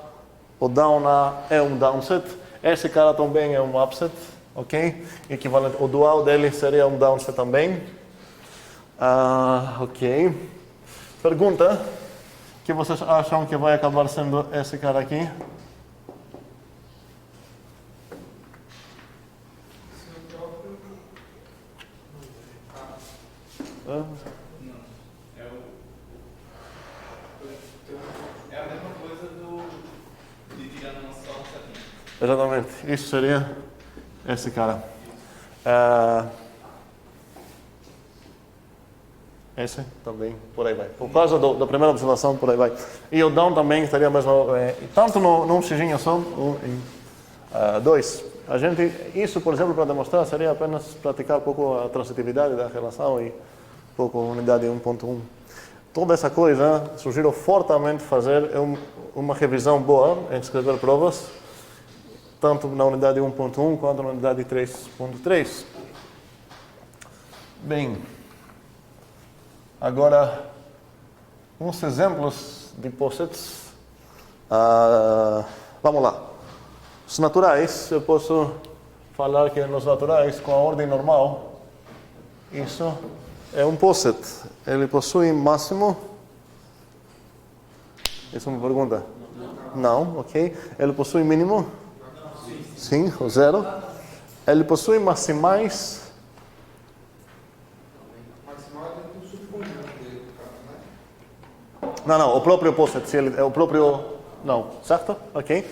o down A é um downset, esse cara também é um upset, ok? Equivalente, o dual dele seria um downset também. Ok. Pergunta, que vocês acham que vai acabar sendo esse cara aqui? É a mesma coisa de tirando uma só aqui. Exatamente. Isso seria esse cara. Esse também, por aí vai. Por causa da primeira observação, por aí vai. E o down também estaria mesmo, tanto num xzinho só, ou em dois. Isso, por exemplo, para demonstrar, seria apenas praticar um pouco a transitividade da relação e um pouco a unidade 1.1. Toda essa coisa, sugiro fortemente fazer uma revisão boa em escrever provas, tanto na unidade 1.1 quanto na unidade 3.3. Bem, agora uns exemplos de possets. Vamos lá. Os naturais, eu posso falar que nos naturais, com a ordem normal, isso é um posset. Ele possui máximo... Isso é uma pergunta? Não, ok. Ele possui mínimo? Sim, o zero. Ele possui maximais? Maximal é dentro do subconjunto dele, né? Não, o próprio posset, se ele é o próprio... Não, certo? Ok.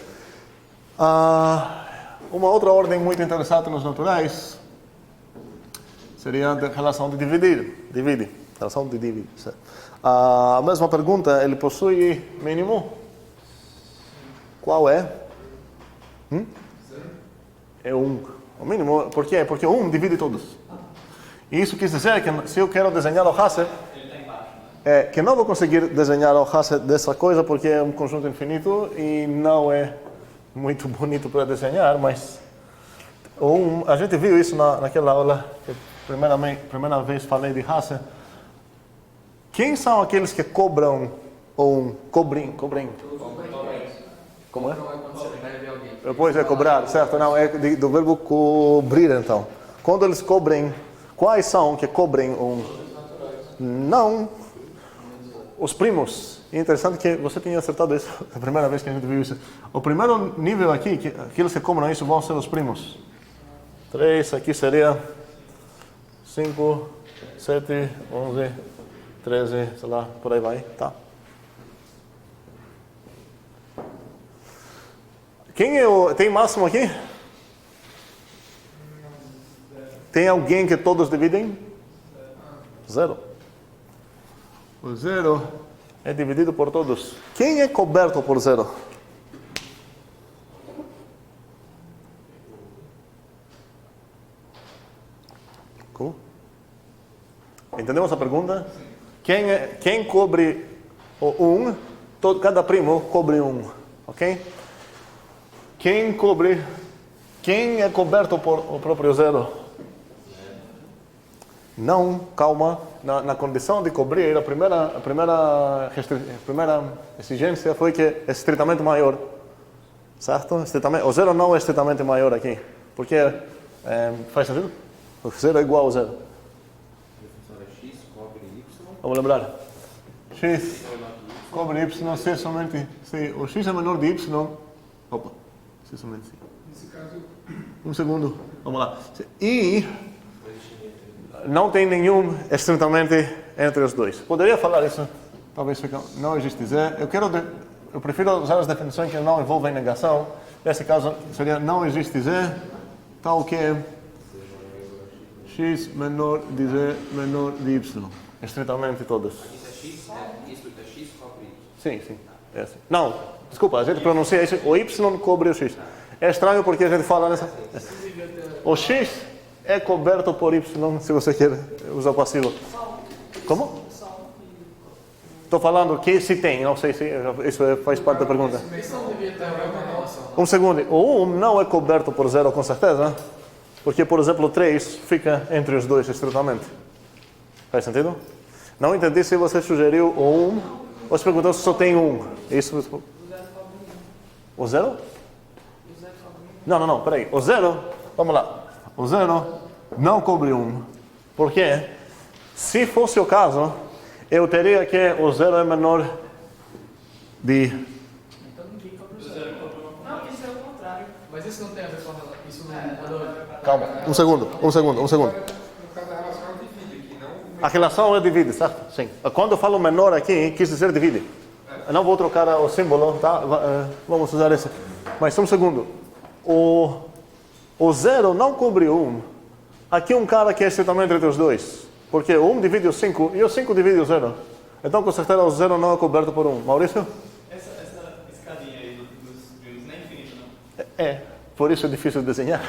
Uma outra ordem muito interessante nos naturais seria a relação de dividir. Relação de dividir. A mesma pergunta, ele possui mínimo? Qual é? É 1. O mínimo, por quê? Porque 1 divide todos. E isso quer dizer que se eu quero desenhar o Hasse, que não vou conseguir desenhar o Hasse dessa coisa porque é um conjunto infinito e não é muito bonito para desenhar, mas a gente viu isso naquela aula que primeira vez falei de Hasse. Quem são aqueles que cobram ou cobrem? Como é? Não é quando você deve alguém. Depois é cobrar, certo? Não, é do verbo cobrir, então. Quando eles cobrem, quais são que cobrem Não. Os primos. É interessante que você tenha acertado isso a primeira vez que a gente viu isso. O primeiro nível aqui, que aqueles que cobram isso vão ser os primos. 3, aqui seria 5, 7, 11, 13, sei lá, por aí vai, tá? Quem tem máximo aqui? Tem alguém que todos dividem? 0. O 0 é dividido por todos. Quem é coberto por 0? Como? Entendemos a pergunta? Quem cobre o 1? Cada primo cobre 1. Ok? Quem é coberto por o próprio 0? Não, calma. Na condição de cobrir, a primeira exigência foi que é estritamente maior. Certo? O 0 não é estritamente maior aqui. Porque faz sentido? O 0 é igual ao 0. X cobre Y. Vamos lembrar. X cobre Y se somente se o X é menor de Y. Opa, se somente se. Nesse caso, Um segundo, vamos lá. E não tem nenhum estritamente entre os dois. Poderia falar isso? Talvez não existe Z. Eu prefiro usar as definições que não envolvem negação. Nesse caso seria não existe Z, tal que X menor de Z menor de Y. Estritamente todas. Isso é X? Isso é X cobre Y. Sim. É assim. Não, desculpa, a gente pronuncia isso. O Y cobre o X. É estranho porque a gente fala nessa... O X é coberto por Y, se você quer usar o passivo. Como? Estou falando que se tem, não sei se isso faz parte da pergunta. Isso não devia ter alguma relação. Um segundo, o 1 não é coberto por 0 com certeza, porque, por exemplo, o 3 fica entre os dois estritamente. Faz sentido? Não entendi se você sugeriu o 1 ou se perguntou se só tem 1. Isso... O 0? Não, peraí. O 0, vamos lá. O 0 não cobre 1. Porque, se fosse o caso, eu teria que o 0 é menor de... Então ninguém cobra o 0. Não, isso é o contrário. Mas isso não tem a ver com a relação. Isso não é. Calma, um segundo. no caso da relação é divide aqui, não? A relação é divide, certo? Sim. Quando eu falo menor aqui, quis dizer divide. Eu não vou trocar o símbolo, tá? Vamos usar esse. Mas um segundo. O 0 não cobre 1. Aqui um cara que é estritamente entre os dois. Porque o 1 divide o 5 e o 5 divide o 0. Então, com certeza, o 0 não é coberto por 1. Maurício? Essa escadinha aí dos primos não é infinita, não? É. Por isso é difícil de desenhar.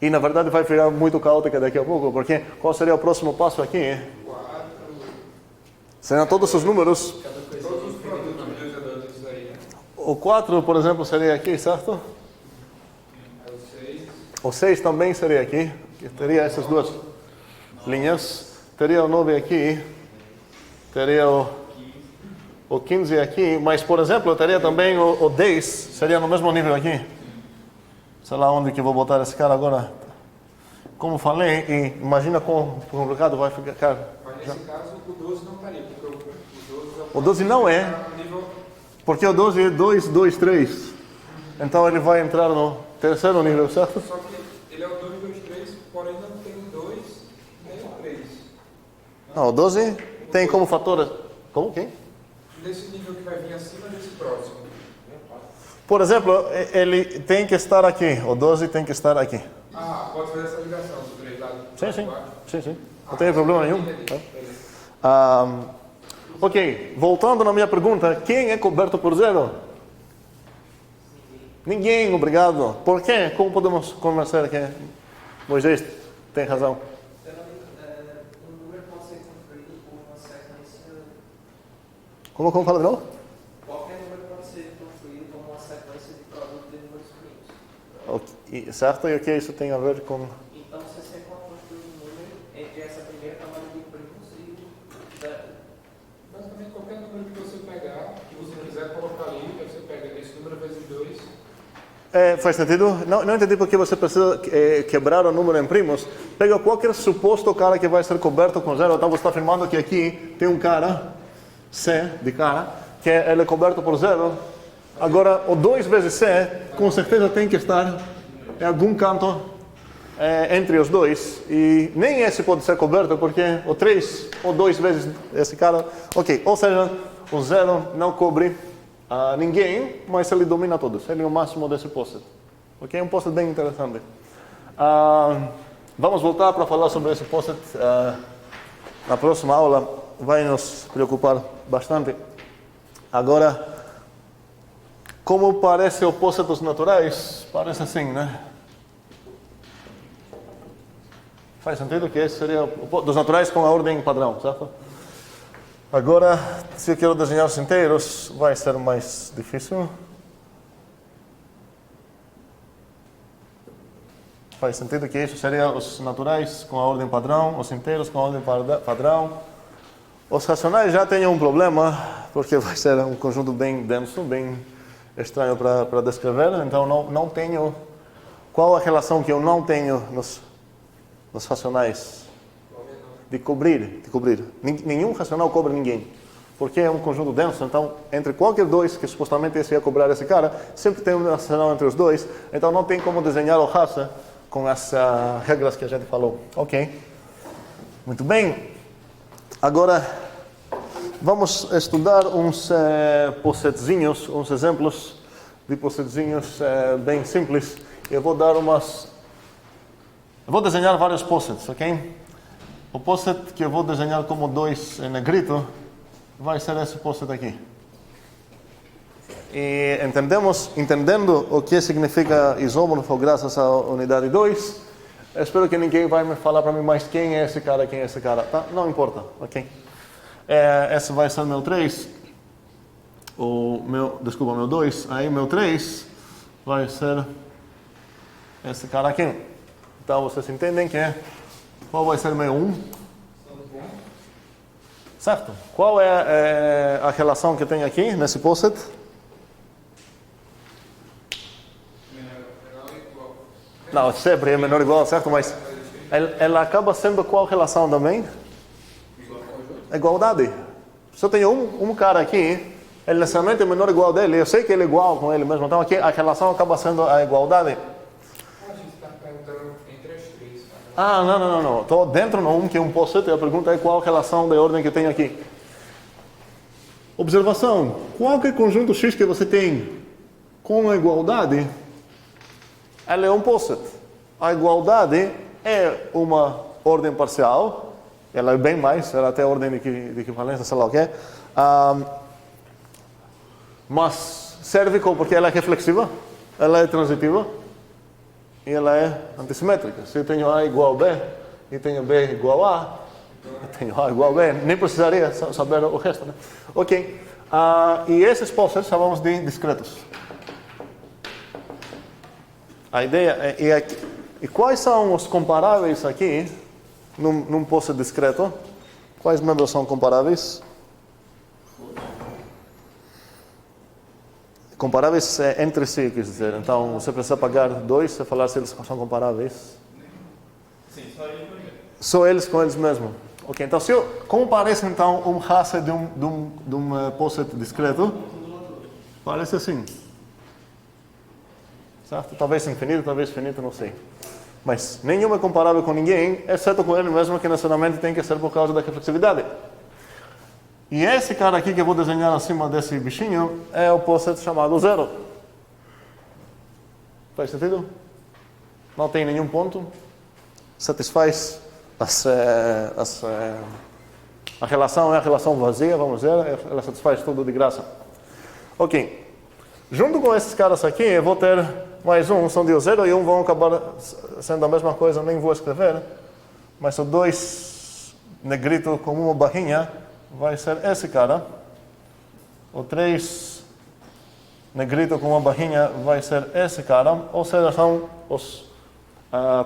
E, na verdade, vai ficar muito caótica daqui a pouco. Porque qual seria o próximo passo aqui? Serão todos os números. Todos os produtos disso aí, né? O 4, por exemplo, seria aqui, certo? É o 6. O 6 também seria aqui, que teria essas duas linhas. Teria o 9 aqui, teria o o 15 aqui, mas, por exemplo, eu teria também o 10, seria no mesmo nível aqui. Sei lá onde que eu vou botar esse cara agora. Como falei, e imagina quão complicado vai ficar. Mas nesse caso o 12 não estaria, porque o 12 é O 12 não é, nível. porque o 12 é 2, 2, 3. Então ele vai entrar no terceiro nível, certo? Só que ele é o 2, 2, 3, porém não tem o 2 nem o 3. Não, o 12 tem como fator... Como? Quem? Nesse nível que vai vir acima desse próximo. Por exemplo, ele tem que estar aqui. O 12 tem que estar aqui. Ah, pode fazer essa ligação do 3 lá. Sim. Não tem problema nenhum. Ok, voltando na minha pergunta. Quem é coberto por zero? Ninguém, obrigado. Por quê? Como podemos conversar que Moisés tem razão? Um número pode ser construído por uma sequência. Como fala de novo? Qualquer número pode ser construído como uma sequência de produto de números primos. Certo? E o que isso tem a ver com... Então você sempre pode construir um número entre essa primeira camada de primos e o zero. Basicamente qualquer número que você pegar, que você quiser colocar ali, que você pega esse número vezes 2. Faz sentido? Não entendi porque você precisa quebrar o número em primos. Pega qualquer suposto cara que vai ser coberto com zero. Então você está afirmando que aqui tem um cara, C de cara, que ele é coberto por zero. Agora, o 2 vezes C, com certeza tem que estar em algum canto entre os dois. E nem esse pode ser coberto, porque o 3 ou 2 vezes esse cara... Ok, ou seja, o zero não cobre ninguém, mas ele domina todos. Ele é o máximo desse post-it. Ok? É um post-it bem interessante. Vamos voltar para falar sobre esse post-it. Na próxima aula vai nos preocupar bastante. Agora, como parece o post-it dos naturais? Parece assim, né? Faz sentido que esse seria o dos naturais com a ordem padrão, certo? Agora, se eu quero desenhar os inteiros, vai ser mais difícil. Faz sentido que isso seria os naturais com a ordem padrão, os inteiros com a ordem padrão. Os racionais já têm um problema, porque vai ser um conjunto bem denso, bem estranho para descrever. Então, não tenho... Qual a relação que eu não tenho nos racionais? De cobrir. Nenhum racional cobre ninguém. Porque é um conjunto denso, então, entre qualquer dois, que supostamente esse ia cobrar esse cara, sempre tem um racional entre os dois, então não tem como desenhar o raça com essas regras que a gente falou. Ok. Muito bem. Agora, vamos estudar uns post-itzinhos, uns exemplos de post-itzinhos bem simples. Eu vou desenhar vários post-its, ok? O post-it que eu vou desenhar como 2 em negrito vai ser esse post-it aqui. E entendendo o que significa isômorfo graças à unidade 2, espero que ninguém vai me falar para mim mais quem é esse cara, tá? Não importa, ok? Esse vai ser meu 3, meu 2, aí meu 3 vai ser esse cara aqui. Então vocês entendem que qual vai ser meu 1? Certo? Qual é a relação que tem aqui nesse post-it? Não, sempre é menor ou igual, certo? Mas ela acaba sendo qual relação também? Igualdade. Se eu tenho um cara aqui, ele necessariamente é menor ou igual dele, eu sei que ele é igual com ele mesmo, então aqui a relação acaba sendo a igualdade. A gente está perguntando entre as três. Não. Estou dentro no 1, que é um post-it, e a pergunta é qual a relação de ordem que eu tenho aqui. Observação. Qualquer conjunto X que você tem com a igualdade, ela é um post-it. A igualdade é uma ordem parcial, ela é bem mais, ela tem ordem de equivalência, sei lá o que é. Mas serve porque ela é reflexiva, ela é transitiva e ela é antissimétrica. Se eu tenho A igual a B e tenho B igual a eu tenho A igual a B, nem precisaria saber o resto, né? Ok. E esses post-its chamamos de discretos. A ideia é... E quais são os comparáveis aqui, num post-it discreto? Quais membros são comparáveis? comparáveis entre si, quer dizer. Então, você precisa pagar 2 e falar se eles são comparáveis. Sim, só ele primeiro. Só eles com eles mesmos. Ok, então como parece então um raça de um POSIT discreto? Parece assim. Certo? Talvez infinito, talvez finito, não sei. Mas nenhum é comparável com ninguém, exceto com ele mesmo, que necessariamente tem que ser por causa da reflexividade. E esse cara aqui que eu vou desenhar acima desse bichinho é o POSIT chamado zero. Faz sentido? Não tem nenhum ponto. Satisfaz a relação é a relação vazia, vamos dizer, ela satisfaz tudo de graça. Ok. Junto com esses caras aqui, eu vou ter mais são de 0 e 1 vão acabar sendo a mesma coisa, nem vou escrever, mas o 2 negrito com uma barrinha vai ser esse cara. O 3 negrito com uma barrinha vai ser esse cara, ou seja, são os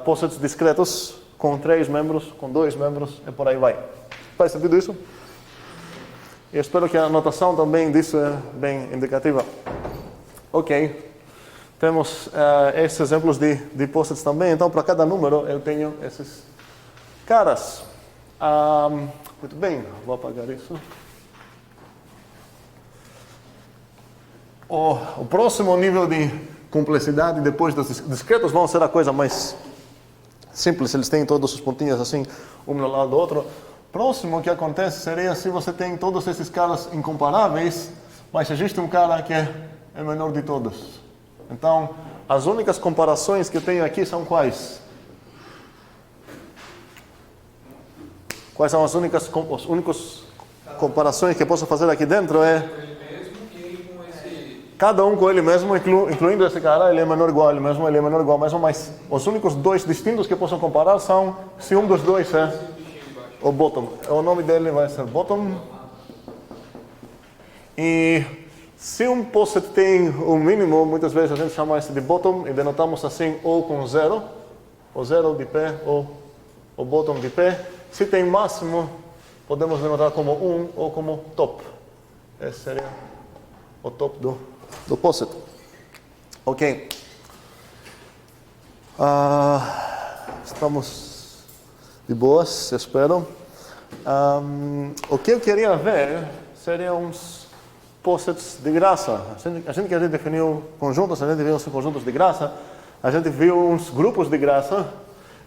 POSITs discretos com 3 membros, com 2 membros e por aí vai. Faz sentido isso? Eu espero que a anotação também disso é bem indicativa. Ok. Temos esses exemplos de POSITs também. Então, para cada número, eu tenho esses caras. Muito bem, vou apagar isso. O próximo nível de complexidade, depois dos discretos, vão ser a coisa mais simples. Eles têm todos os pontinhos assim, um no lado do outro. Próximo que acontece seria se você tem todos esses caras incomparáveis, mas existe um cara que é menor de todos. Então, as únicas comparações que eu tenho aqui são quais? Quais são as únicas comparações que eu posso fazer aqui dentro? Cada um com ele mesmo, incluindo esse cara, ele é menor ou igual a ele mesmo, ele é menor ou igual ao mesmo, mas os únicos 2 distintos que eu posso comparar são se um dos 2 é o bottom. O nome dele vai ser bottom. E se um POSIT tem um mínimo, muitas vezes a gente chama isso de bottom e denotamos assim ou com 0, o 0 de pé ou o bottom de pé. Se tem máximo, podemos denotar como 1 ou como top. Esse seria o top do POSIT. Ok. Estamos de boas, espero. O que eu queria ver seriam uns POSITs de graça. A gente que a gente definiu conjuntos, a gente viu uns conjuntos de graça, a gente viu uns grupos de graça,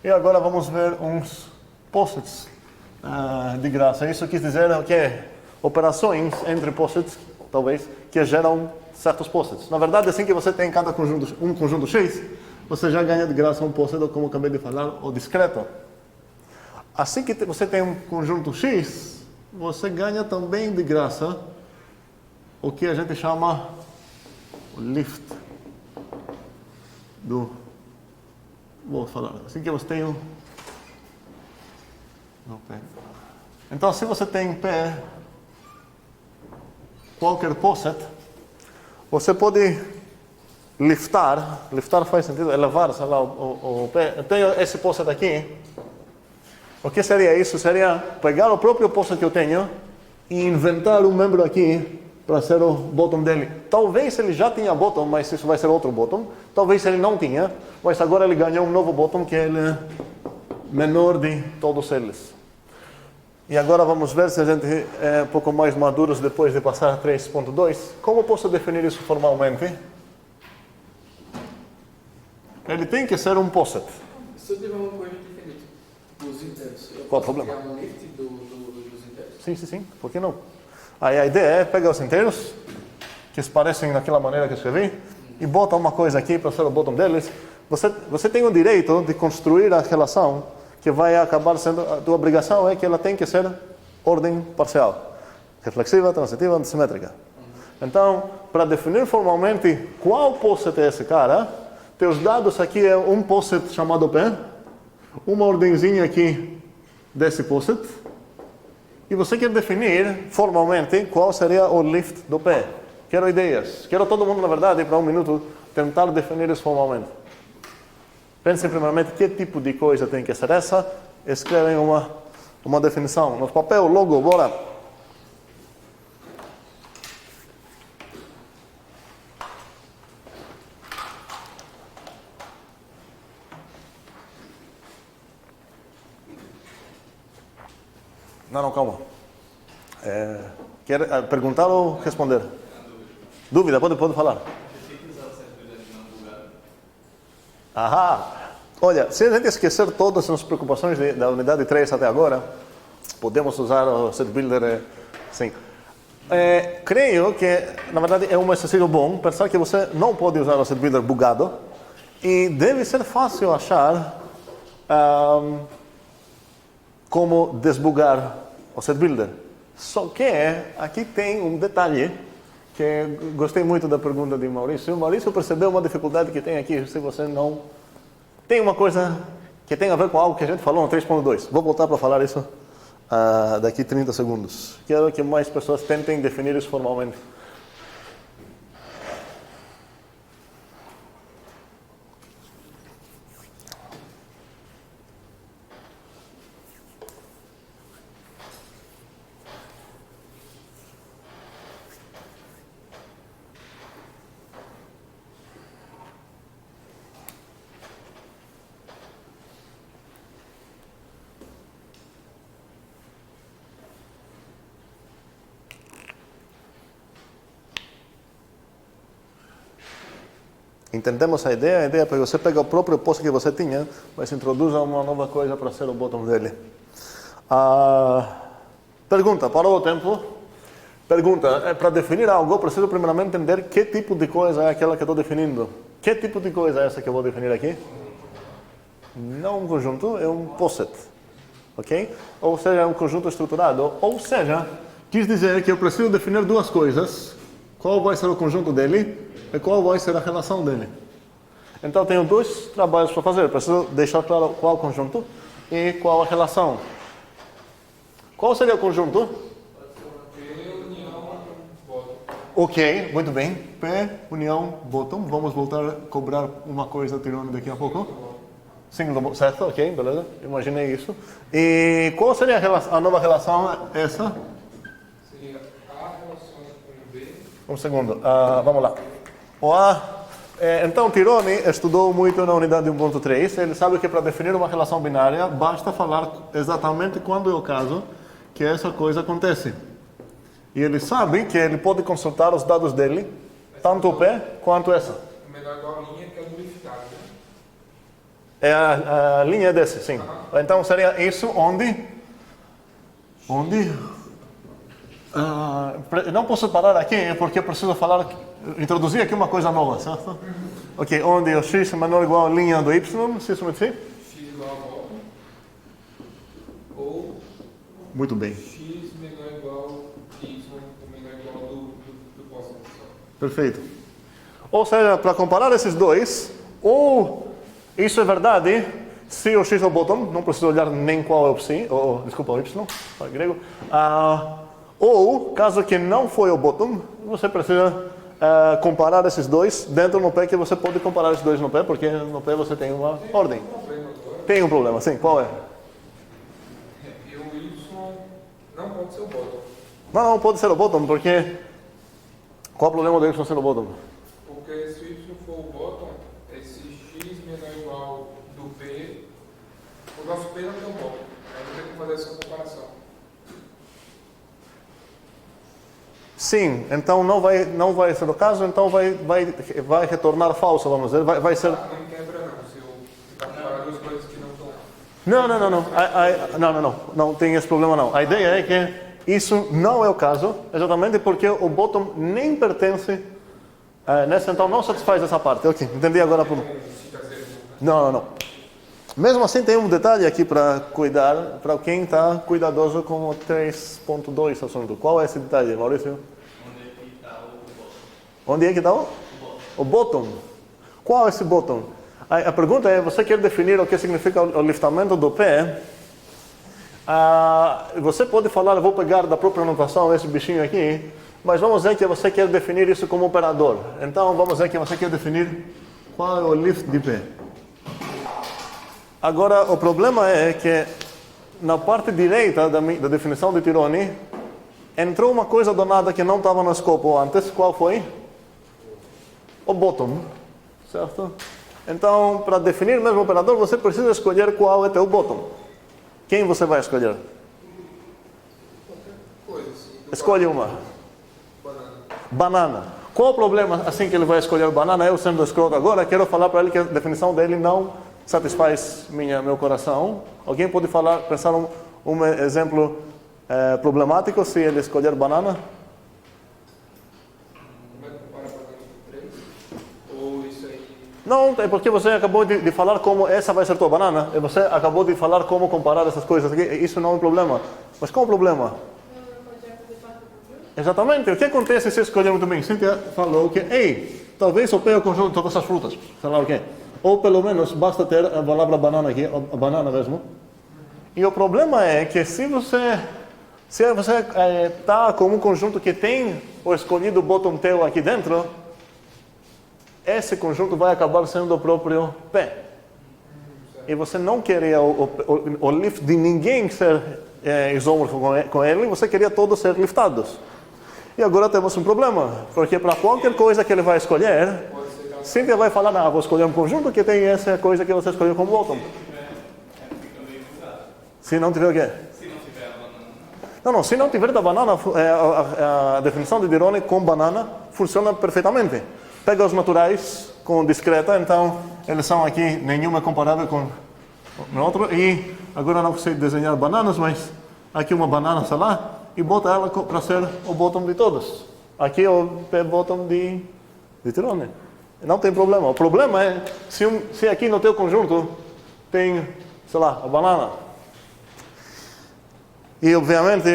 e agora vamos ver uns POSITs de graça. Isso quis dizer que operações entre POSITs, talvez, que geram certos POSITs. Na verdade, assim que você tem cada conjunto, um conjunto X, você já ganha de graça um POSIT, como acabei de falar, o discreto. Assim que você tem um conjunto X, você ganha também de graça o que a gente chama o lift do... Vou falar. Assim que você tem o... Então, se você tem P, qualquer POSIT, você pode liftar faz sentido, elevar, sei lá, o P. Eu tenho esse POSIT aqui. O que seria isso? Seria pegar o próprio POSIT que eu tenho e inventar um membro aqui para ser o bottom dele. Talvez ele já tinha bottom, mas isso vai ser outro bottom. Talvez ele não tinha, mas agora ele ganhou um novo bottom que ele é menor de todos eles. E agora vamos ver se a gente é um pouco mais maduros depois de passar 3.2. Como posso definir isso formalmente? Ele tem que ser um POSIT. Se eu tiver uma coisa diferente dos inteiros, eu Qual o posso problema? criar um lift dos inteiros? Sim. Por que não? Aí a ideia é pegar os inteiros, que se parecem daquela maneira que eu escrevi, e bota uma coisa aqui para ser o bottom deles. Você tem o direito de construir a relação que vai acabar sendo... A tua obrigação é que ela tem que ser ordem parcial. Reflexiva, transitiva, antissimétrica. Então, para definir formalmente qual POSIT é esse cara, teus dados aqui é um POSIT chamado P, uma ordenzinha aqui desse POSIT, e você quer definir formalmente qual seria o lift do P. Quero ideias. Quero todo mundo, na verdade, para um minuto, tentar definir isso formalmente. Pensem primeiramente que tipo de coisa tem que ser essa, escrevem uma definição. No papel, logo, bora! Não, calma. Quer perguntar ou responder? Dúvida, pode falar. Olha, se a gente esquecer todas as preocupações da unidade 3 até agora, podemos usar o set builder, sim. Creio que, na verdade, é um exercício bom pensar que você não pode usar o set builder bugado e deve ser fácil achar como desbugar o set builder. Só que aqui tem um detalhe que gostei muito da pergunta de Maurício. Maurício percebeu uma dificuldade que tem aqui se você não... Tem uma coisa que tem a ver com algo que a gente falou no 3.2. Vou voltar para falar isso daqui 30 segundos. Quero que mais pessoas tentem definir isso formalmente. Entendemos a ideia é que você pega o próprio post que você tinha, mas introduz uma nova coisa para ser o bottom dele. Pergunta, parou o tempo? Pergunta, para definir algo, eu preciso primeiramente entender que tipo de coisa é aquela que estou definindo. Que tipo de coisa é essa que eu vou definir aqui? Não um conjunto, é um poset. Ok? Ou seja, é um conjunto estruturado. Ou seja, quis dizer que eu preciso definir duas coisas. Qual vai ser o conjunto dele e qual vai ser a relação dele. Então, tenho dois trabalhos para fazer. Preciso deixar claro qual o conjunto e qual a relação. Qual seria o conjunto? P, união, bottom. Ok, muito bem. P, união, bottom. Vamos voltar a cobrar uma coisa tirando daqui a pouco. Single, certo? Ok, beleza. Imaginei isso. E qual seria a nova relação? Essa? Seria A relaciona com B. Um segundo. Vamos lá. Então, Tirone estudou muito na unidade 1.3. Ele sabe que para definir uma relação binária, basta falar exatamente quando é o caso que essa coisa acontece. E ele sabe que ele pode consultar os dados dele, tanto o P quanto essa. Menor igual a linha que é unificada. É a linha desse, sim. Então, seria isso onde... não posso parar aqui porque preciso introduzir aqui uma coisa nova, certo? Ok, onde o x é menor ou igual a linha do y, se isso me diz? X igual a bottom. Ou Muito bem. X menor ou igual a Y, ou menor ou igual do posto. Perfeito. Ou seja, para comparar esses dois, ou isso é verdade se o x é o bottom, não preciso olhar nem qual é o psi, desculpa, o y, para grego. Ou, caso que não foi o bottom, você precisa comparar esses dois dentro no P, que você pode comparar esses dois no P, porque no P você tem uma ordem. Tem um problema, sim. Qual é? E o Y não pode ser o bottom. Não pode ser o bottom, porque... Qual é o problema do y ser o bottom? Porque se o Y for o bottom, esse X menor ou igual do P, o nosso P não tem o bottom. Aí eu tenho que fazer essa comparação. Sim, então não vai ser o caso, então vai retornar falso, vamos dizer, vai ser... Não quebra não, se eu ficar comparando duas coisas que não estão... Não tem esse problema não. A ideia é que isso não é o caso, exatamente porque o bottom nem pertence nessa, então não satisfaz essa parte. Ok, entendi agora. Não. Mesmo assim tem um detalhe aqui para cuidar, para quem está cuidadoso com o 3.2 assunto. Qual é esse detalhe, Maurício? Onde é que está o bottom? Qual é esse bottom? A pergunta é, você quer definir o que significa o liftamento do pé? Você pode falar, eu vou pegar da própria notação esse bichinho aqui, mas vamos dizer que você quer definir isso como operador. Então vamos dizer que você quer definir qual é o lift de pé. Agora, o problema é que na parte direita da definição de Tirone, entrou uma coisa do nada que não estava no escopo antes. Qual foi? O bottom, certo? Então, para definir o mesmo operador, você precisa escolher qual é o teu bottom. Quem você vai escolher? Escolhe uma. Banana. Qual o problema assim que ele vai escolher banana? Eu sendo escroto agora, quero falar para ele que a definição dele não satisfaz meu coração. Alguém pode pensar um exemplo problemático se ele escolher banana? Como é que compara banana com 3? Ou isso aí? Não, é porque você acabou de falar como essa vai ser tua banana. E você acabou de falar como comparar essas coisas aqui. Isso não é um problema. Mas qual o problema? Exatamente. O que acontece se escolher muito bem? Cíntia falou que, talvez eu pegue o conjunto de todas essas frutas. Sei lá o quê. Ou pelo menos basta ter a palavra banana aqui, a banana mesmo. E o problema é que se você está com um conjunto que tem o escolhido bottom tail aqui dentro, esse conjunto vai acabar sendo o próprio P. E você não queria o lift de ninguém ser isômorfo com ele, você queria todos ser liftados. E agora temos um problema, porque para qualquer coisa que ele vai escolher, Cíntia vai falar, vou escolher um conjunto que tem essa coisa que você escolheu como bottom. Se não tiver o quê? Se não tiver a banana. Não, se não tiver da banana, a definição de Dirone com banana funciona perfeitamente. Pega os naturais com discreta, então eles são aqui, nenhum é comparável com o outro. E agora não sei desenhar bananas, mas aqui uma banana, sei lá, e bota ela para ser o bottom de todos. Aqui é o bottom de Dirone. Não tem problema. O problema é se aqui no teu conjunto tem, sei lá, a banana. E obviamente,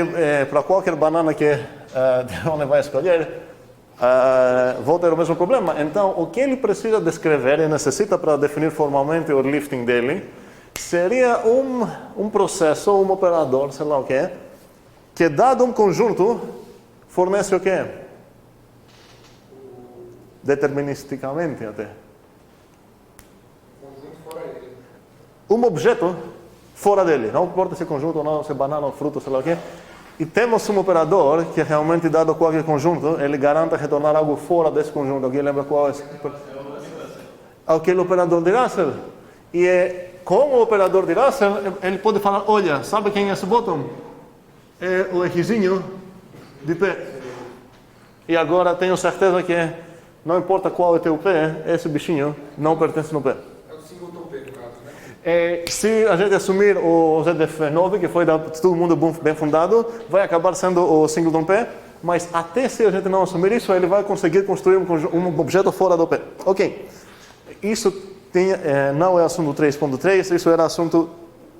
para qualquer banana que Dirone vai escolher, vou ter o mesmo problema. Então, o que ele precisa descrever e necessita para definir formalmente o lifting dele, seria um processo, um operador, sei lá o que dado um conjunto, fornece o quê? Deterministicamente até. Conjunto fora ele. Um objeto fora dele, não importa se conjunto ou não, se banana ou fruto, sei lá o quê. E temos um operador que realmente, dado qualquer conjunto, ele garanta retornar algo fora desse conjunto. Alguém lembra qual é? Aquele operador de Russell. E com o operador de Russell, ele pode falar, olha, sabe quem é esse bottom? É o Rzinho de P. E agora tenho certeza que não importa qual é teu P, esse bichinho não pertence no P. É o singleton P, no caso, né? Se a gente assumir o ZDF9, que foi todo mundo bem fundado, vai acabar sendo o singleton P, mas até se a gente não assumir isso, ele vai conseguir construir um objeto fora do P. Ok. Isso não é assunto 3.3, isso era assunto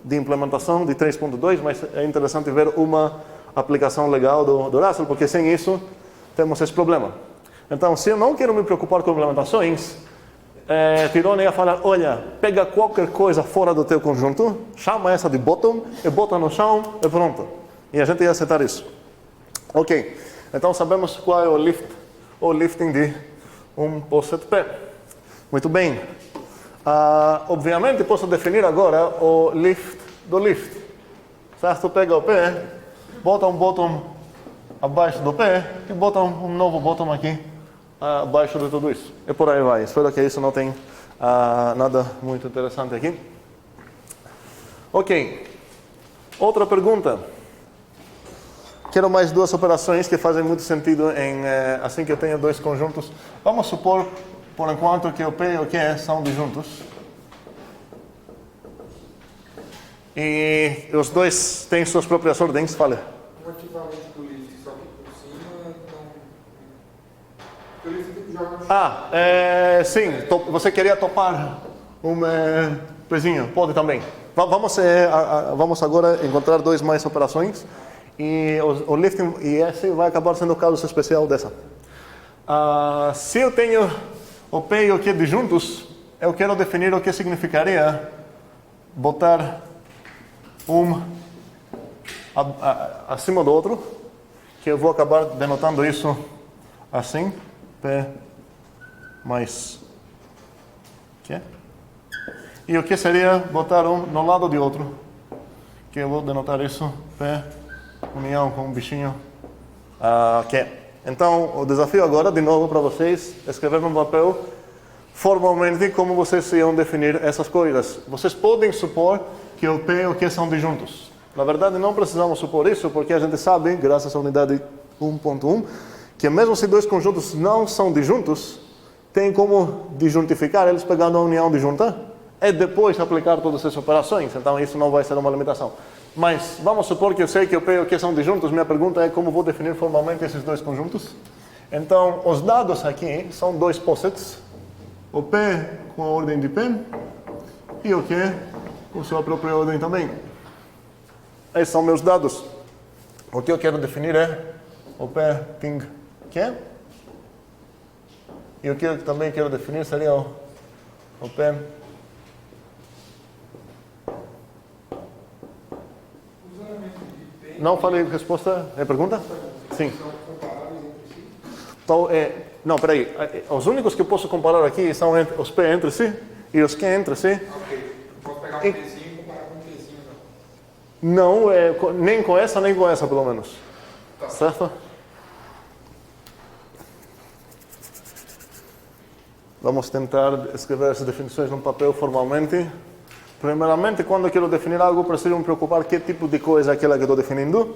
de implementação de 3.2, mas é interessante ver uma aplicação legal do Russell, porque sem isso temos esse problema. Então, se eu não quero me preocupar com implementações, Dirone ia falar, olha, pega qualquer coisa fora do teu conjunto, chama essa de bottom, e bota no chão, e pronto. E a gente ia aceitar isso. Ok, então sabemos qual é o lifting de um poset P. Muito bem. Obviamente, posso definir agora o lift do lift. Certo? Pega o P, bota um bottom abaixo do P, e bota um novo bottom aqui abaixo de tudo isso. E por aí vai. Espero que isso não tenha nada muito interessante aqui. Ok. Outra pergunta. Quero mais duas operações que fazem muito sentido assim que eu tenho dois conjuntos. Vamos supor, por enquanto, que o P e o Q são disjuntos. E os dois têm suas próprias ordens. Fale. Um equivalente do lift, só que por cima, então... O lift tem que jogar no chão. Sim. Você queria topar um pezinho? Pode também. Vamos agora encontrar mais operações. E o lifting, e esse vai acabar sendo o caso especial dessa. Se eu tenho o P e o Q disjuntos, eu quero definir o que significaria botar um acima do outro, que eu vou acabar denotando isso assim, P mais Q. E o que seria botar um no lado de outro, que eu vou denotar isso, P união com um bichinho Q. Então, o desafio agora, de novo para vocês, é escrever no papel formalmente como vocês iam definir essas coisas. Vocês podem supor que o P e o Q são disjuntos. Na verdade, não precisamos supor isso, porque a gente sabe, graças à unidade 1.1, que mesmo se dois conjuntos não são disjuntos, tem como disjuntificar eles pegando a união disjunta e depois aplicar todas essas operações. Então isso não vai ser uma limitação. Mas vamos supor que eu sei que o P e o Q são disjuntos. Minha pergunta é como vou definir formalmente esses dois conjuntos. Então os dados aqui são dois posets. O P com a ordem de P e o Q com sua própria ordem também. Esses são meus dados. O que eu quero definir é o P ting Q. E o que eu também quero definir seria o P. Não falei resposta? É pergunta? Sim. Então, não, peraí. Os únicos que eu posso comparar aqui são os P entre si e os Q entre si. Ok. Posso pegar um Pzinho e comparar com um Pzinho, não? Não, nem com essa, pelo menos. Tá. Certo? Vamos tentar escrever essas definições num papel formalmente. Primeiramente, quando eu quero definir algo, preciso me preocupar que tipo de coisa é aquela que estou definindo.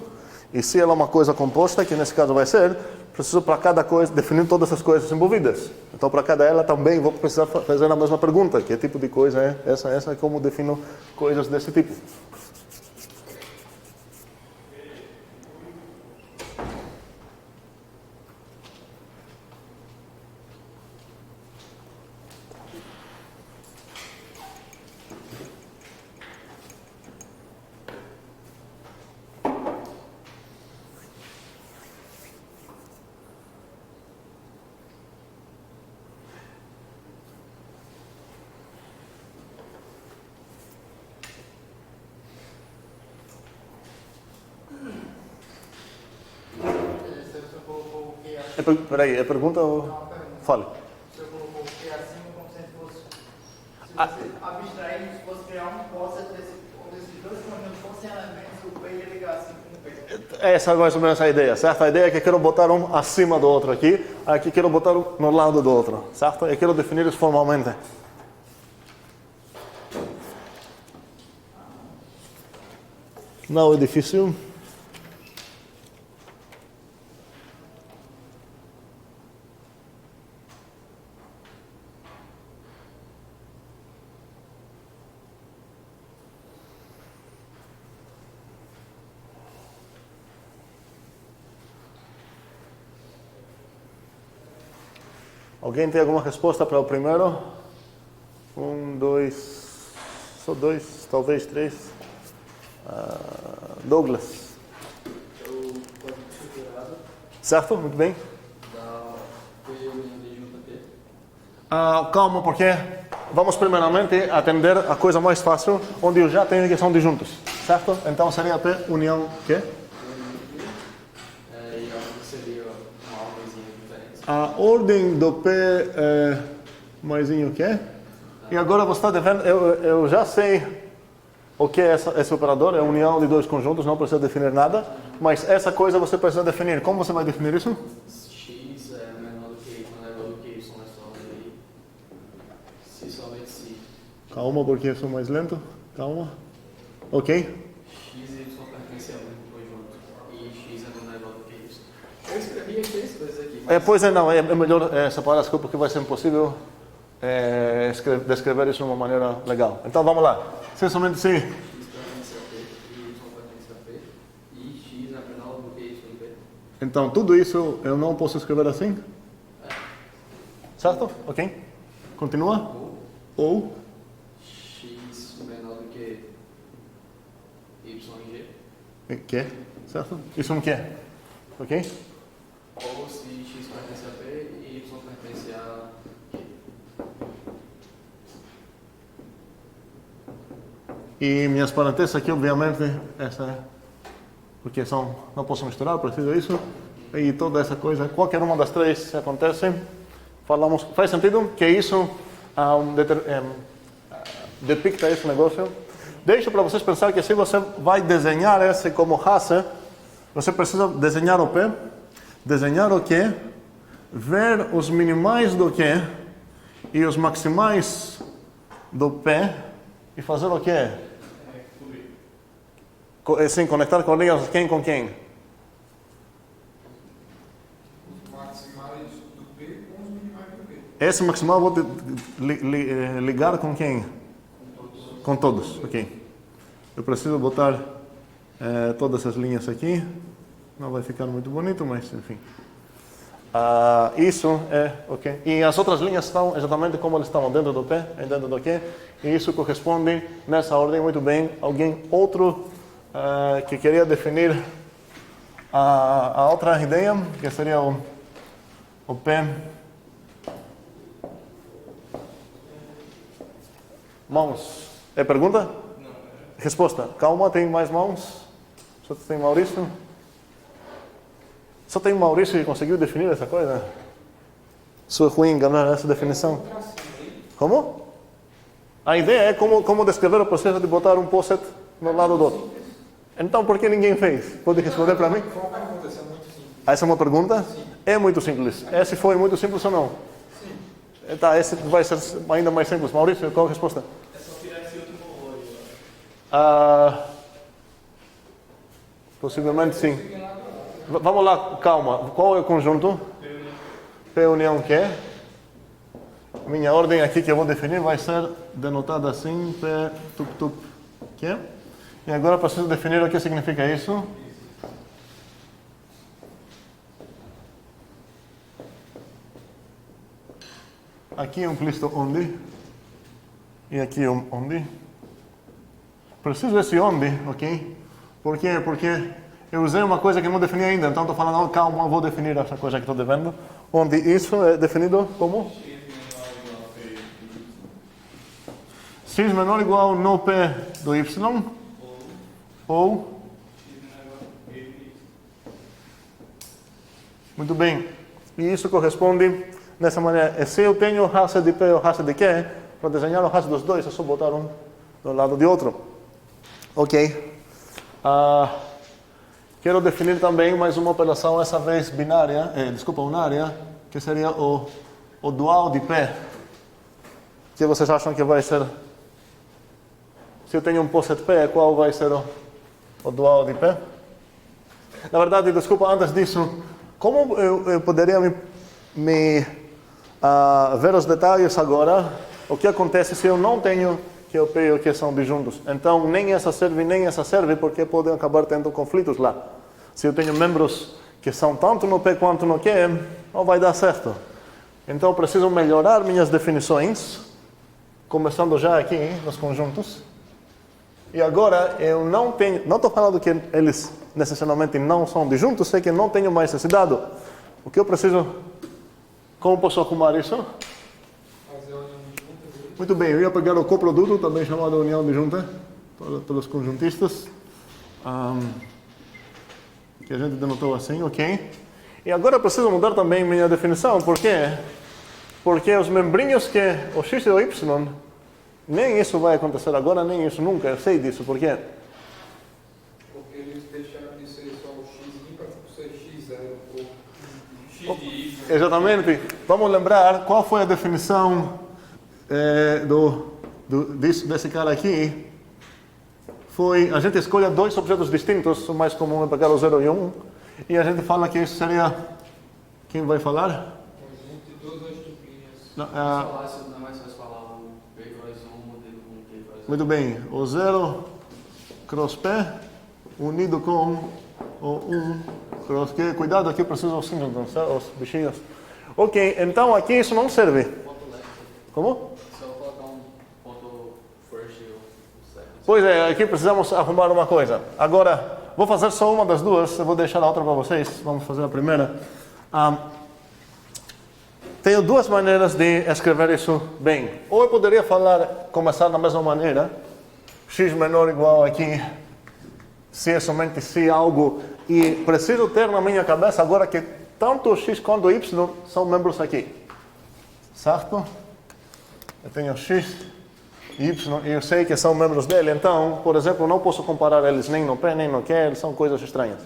E se ela é uma coisa composta, que nesse caso vai ser, preciso para cada coisa definir todas as coisas envolvidas. Então, para cada ela também vou precisar fazer a mesma pergunta. Que tipo de coisa é essa? E como defino coisas desse tipo. Peraí, é pergunta ou... Fale. Se eu colocou o Q acima como se fosse... Se você abstrair, se fosse criar um posse onde esses dois conjuntos fossem elementos, o P ia ligar assim com o P. Essa é mais ou menos a ideia, certo? A ideia é que eu quero botar um acima do outro aqui, aqui quero botar um no lado do outro, certo? Eu quero definir isso formalmente. Não é difícil. Alguém tem alguma resposta para o primeiro? 1, 2, só 2, talvez 3. Douglas. Eu pode ser curado Certo? Muito bem. da P união de junta P. Calma, porque vamos primeiramente atender a coisa mais fácil, onde eu já tenho que são disjuntos. Certo? Então seria P união quê? E acho que seria uma ordemzinha diferente. A ordem do P é maisinho o quê? E agora você está devendo, eu já sei o que é esse operador, é a união de dois conjuntos, não precisa definir nada, mas essa coisa você precisa definir. Como você vai definir isso? X é menor do que Y, menor do que Y, é só aí. Se somente se Calma, porque eu sou mais lento. Calma. Ok. X e Y pertencem ao mesmo conjunto e X é menor do que Y. Eu escrevi aqui as coisas aqui, mas... Pois é, não, é melhor separar as coisas porque vai ser impossível descrever isso de uma maneira legal. Então vamos lá. Se somente se... X pertence a P e Y pertence a P e X é menor do que Y em P. Então tudo isso eu não posso escrever assim? Certo? Ok. Continua. Ou... X menor do que Y em G. Que? Certo? Isso não quer. Ok? Ou se X pertence a P e Y pertence a Q. E minhas parênteses aqui, obviamente, essa é... Porque não posso misturar, preciso disso. E toda essa coisa, qualquer uma das três acontece. Falamos, faz sentido que isso depicta esse negócio? Deixo para vocês pensar que se você vai desenhar esse como raça, você precisa desenhar o P, desenhar o Q, ver os minimais do Q e os maximais do P e fazer o quê? Sim, conectar com linhas quem com quem? Esse maximal vou ligar com quem? Com todos, ok. Eu preciso botar todas as linhas aqui. Não vai ficar muito bonito, mas enfim. Isso é ok. E as outras linhas estão exatamente como elas estavam, dentro do P, dentro do Q. E isso corresponde nessa ordem muito bem. Alguém outro que queria definir a outra ideia, que seria o P. Mãos. É pergunta? Não. Resposta. Calma, tem mais mãos? Só tem Maurício? Só tem Maurício que conseguiu definir essa coisa? Sou ruim enganar essa definição. Como? A ideia é como descrever o processo de botar um post-it no lado do outro. Então, por que ninguém fez? Pode responder para mim? Foi uma pergunta, isso é muito simples. Essa é uma pergunta? Sim. É muito simples. Esse foi muito simples ou não? Sim. Tá, esse vai ser ainda mais simples. Maurício, qual a resposta? É só tirar esse último olho. Possivelmente sim. Vamos lá, calma. Qual é o conjunto? P união Q. Minha ordem aqui que eu vou definir vai ser denotada assim, P tup Q. E agora preciso definir o que significa isso. Aqui é implícito onde. E aqui é onde. Preciso desse onde, ok? Por quê? Porque eu usei uma coisa que não defini ainda, então estou falando, oh, calma, eu vou definir essa coisa que estou devendo. Onde isso é definido como? X menor ou igual no P do Y ou muito bem. E isso corresponde nessa maneira. Se eu tenho raça de P ou raça de Q, para desenhar o raça dos dois, é só botar um do lado de outro. Ok. Quero definir também mais uma operação, essa vez binária, unária, que seria o dual de P. O que vocês acham que vai ser? Se eu tenho um poset P, qual vai ser o dual de P? Na verdade, desculpa, antes disso, como eu poderia ver os detalhes agora? O que acontece se eu não tenho que o P e o Q são disjuntos? Então, nem essa serve, porque podem acabar tendo conflitos lá. Se eu tenho membros que são tanto no P quanto no Q, não vai dar certo. Então, preciso melhorar minhas definições, começando já aqui nos conjuntos. E agora, eu não estou falando que eles necessariamente não são disjuntos, sei que não tenho mais esse dado. O que eu preciso, como posso arrumar isso? Fazer a união disjunta. Muito bem, eu ia pegar o coproduto, também chamado união disjunta, pelos conjuntistas, que a gente denotou assim, ok? E agora eu preciso mudar também minha definição, por quê? Porque os membrinhos que o x e o y, nem isso vai acontecer agora, nem isso nunca, eu sei disso, por quê? Porque eles deixaram de ser só o x para ser x0 ou x de y. Exatamente. Vamos lembrar qual foi a definição desse cara aqui. Foi, a gente escolhe dois objetos distintos, o mais comum é pegar o 0 e 1, e a gente fala que isso seria... Quem vai falar? Conjunto de todas as duplinhas. Não, Não é mais fácil falar o P cross 1 modelo com o P cross 1. muito bem. O 0 cross P unido com o 1 cross Q. Cuidado aqui, eu preciso os singletons, os bichinhos. Ok, então aqui isso não serve. Ponto left. Como? Só colocar um ponto first e o second. Pois é, aqui precisamos arrumar uma coisa. Agora, vou fazer só uma das duas, eu vou deixar a outra para vocês. Vamos fazer a primeira. Tenho duas maneiras de escrever isso bem. Ou eu poderia começar da mesma maneira. X menor igual aqui, se é somente se algo. E preciso ter na minha cabeça agora que tanto o x quanto o y são membros aqui. Certo? Eu tenho x e y e eu sei que são membros dele. Então, por exemplo, não posso comparar eles nem no P nem no Q, eles são coisas estranhas.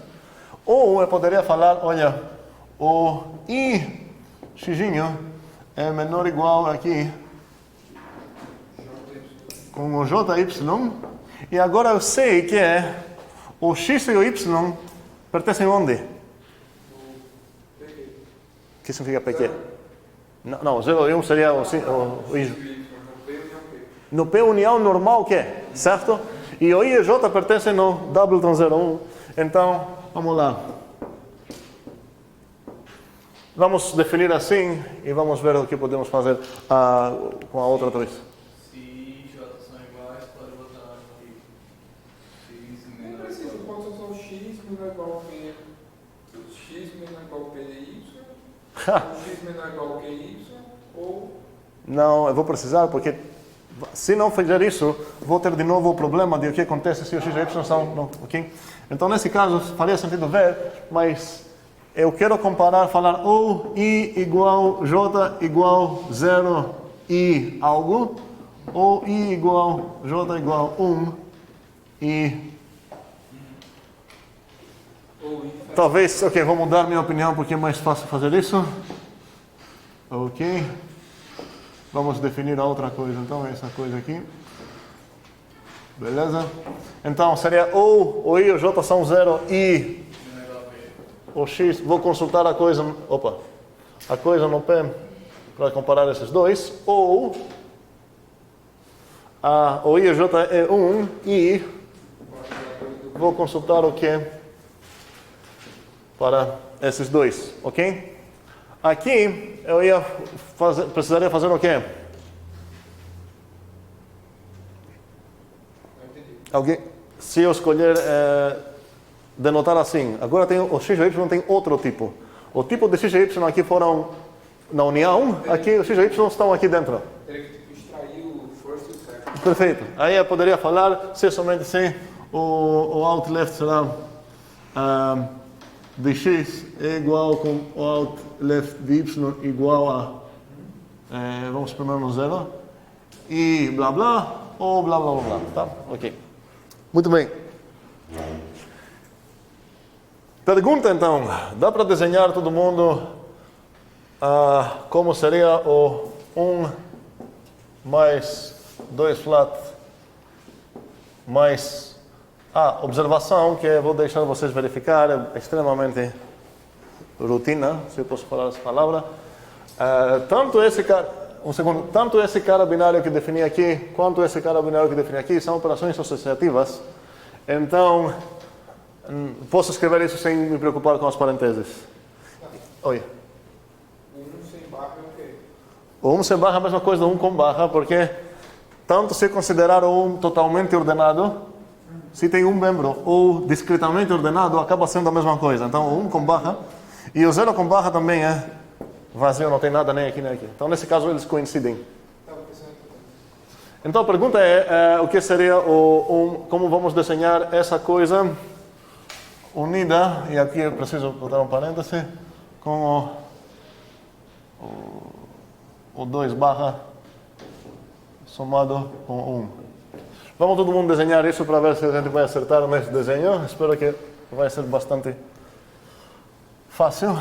Ou eu poderia falar, olha, o i xzinho é menor ou igual aqui com o jy. E agora eu sei que o x e o y pertencem onde? O que significa PQ? Não, 0 e 1 seria o I. No P união P. No P união normal o quê? Certo? E o I e J pertencem no Doubleton 01. Então, vamos lá. Vamos definir assim e vamos ver o que podemos fazer com a outra vez. Se I e J são iguais, pode botar aqui X Não menor precisa, igual pode ser só X menor ou igual a P. X menor ou igual a PY. X menor ou igual a QY. Ou Não, eu vou precisar porque se não fizer isso, vou ter de novo o problema de o que acontece se os x e y são... Não, ok? Então, nesse caso, faria sentido ver, mas eu quero comparar, falar ou I igual J igual 0 I algo, ou I igual J igual 1 I. I. Talvez, ok, vou mudar minha opinião porque é mais fácil fazer isso. Ok. Vamos definir a outra coisa, então, essa coisa aqui. Beleza? Então, seria ou o I e o J são 0 I o X. Vou consultar a coisa no P para comparar esses dois. Ou o I e o J é 1 I. Vou consultar o que para esses dois, ok? Aqui eu precisaria fazer o quê? Alguém? Se eu escolher denotar assim, agora tem o x e y tem outro tipo. O tipo de x e y aqui foram na união, aqui os x e y estão aqui dentro. Teria que extrair o first e o second. Perfeito. Aí eu poderia falar se somente se o out left será de x é igual com o out left de y igual a vamos primeiro no 0 e blá blá ou blá blá blá, tá? Ok. Muito bem. Pergunta então, dá para desenhar todo mundo como seria o 1 mais 2 flat mais observação, que eu vou deixar vocês verificar, é extremamente rotina, se eu posso falar essa palavra. Tanto esse cara binário que defini aqui, quanto esse cara binário que defini aqui, são operações associativas. Então, posso escrever isso sem me preocupar com as parênteses. Oi. O 1 sem barra é o quê? O 1 sem barra é a mesma coisa do 1 com barra, porque tanto se considerar o 1 totalmente ordenado, se tem um membro ou discretamente ordenado, acaba sendo a mesma coisa. Então, o 1 com barra e o 0 com barra também é vazio, não tem nada nem aqui nem aqui. Então, nesse caso, eles coincidem. Então, a pergunta é o que seria como vamos desenhar essa coisa unida, e aqui eu preciso botar um parêntese, com o 2 barra somado com 1. Vamos todo mundo desenhar isso para ver se a gente vai acertar nesse desenho. Espero que vai ser bastante fácil.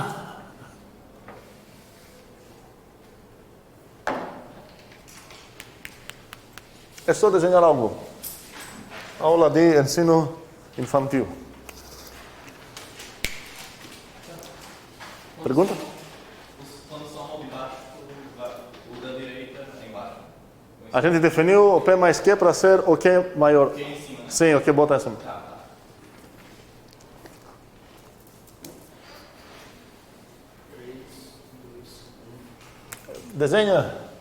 É só desenhar algo. Aula de ensino infantil. Pergunta? Quando soma o de baixo, o da direita é embaixo. A gente definiu o P mais Q para ser o Q maior. O Q em cima, né? Sim, o Q bota em cima. Desenha.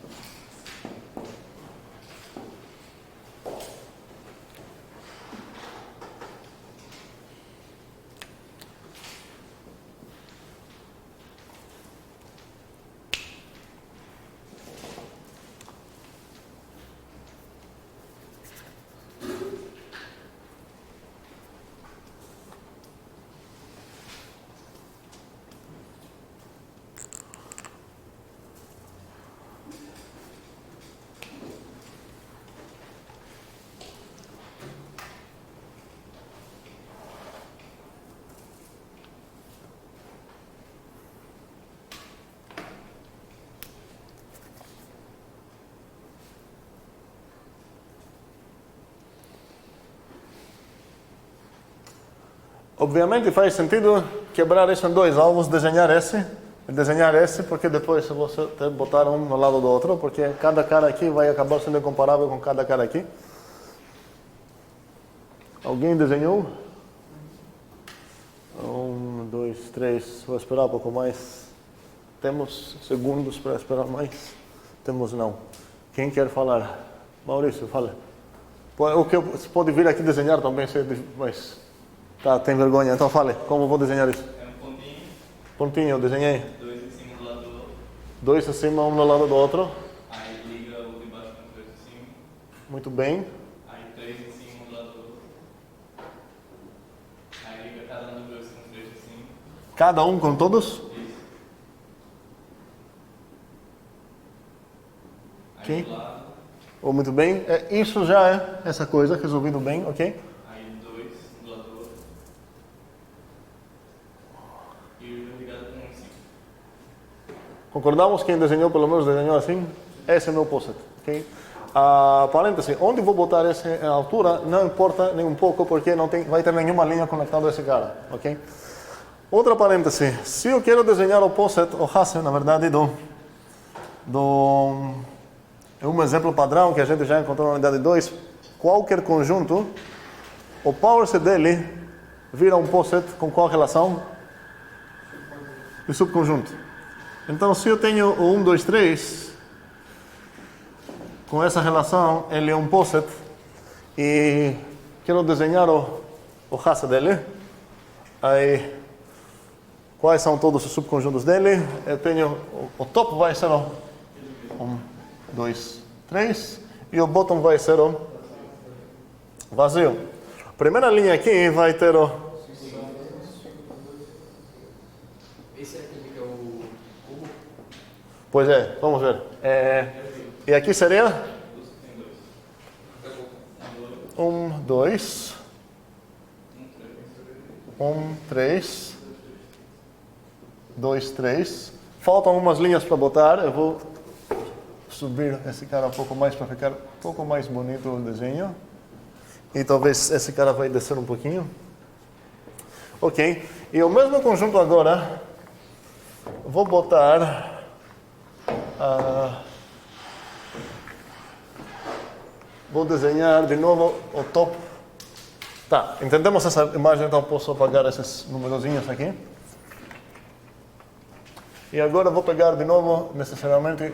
Obviamente faz sentido quebrar isso em dois alvos, desenhar esse desenhar esse, porque depois você tem que botar um no lado do outro, porque cada cara aqui vai acabar sendo incomparável com cada cara aqui. Alguém desenhou? 1, 2, 3. Vou esperar um pouco mais. Temos segundos para esperar mais? Temos não. Quem quer falar? Maurício, fala. O que você pode vir aqui desenhar também, mas tá, tem vergonha. Então fale, como vou desenhar isso? É um pontinho, Pontinho, eu desenhei. 2 em cima do lado do outro. 2 acima, um no lado do outro. Aí liga o de baixo com 3 em cima. Muito bem. Aí 3 em cima do lado do outro. Aí liga cada um dos dois com 3 em cima. Cada um com todos? Isso. Aí Ok. do lado. Oh, muito bem. Isso já é essa coisa, resolvido bem, ok? Aí 2 do lado do outro. E o ligado com 1 em cima. Concordamos? Quem desenhou, pelo menos desenhou assim? Esse é meu post-it, ok? Parêntese, onde vou botar essa altura não importa nem um pouco, porque não vai ter nenhuma linha conectada a esse cara, ok? Outra parêntese, se eu quero desenhar o post-it, o Hasse, na verdade, é um exemplo padrão que a gente já encontrou na unidade 2, qualquer conjunto, o power-set dele vira um post-it com qual relação? De subconjunto. Então, se eu tenho o 1, 2, 3, com essa relação, ele é um post-it, e quero desenhar o Hasse dele, aí, quais são todos os subconjuntos dele? Eu tenho, o top vai ser o 1, 2, 3, e o bottom vai ser o vazio. A primeira linha aqui vai ter o... Esse é aquele que é o cubo? Pois é, vamos ver. E aqui seria? 1, 2, 1, 3, 2, 3. Faltam umas linhas para botar, eu vou subir esse cara um pouco mais para ficar um pouco mais bonito o desenho. E talvez esse cara vai descer um pouquinho. Ok. E o mesmo conjunto agora, vou botar... vou desenhar de novo o top. Tá, entendemos essa imagem, então posso apagar esses numerozinhos aqui. E agora vou pegar de novo, necessariamente...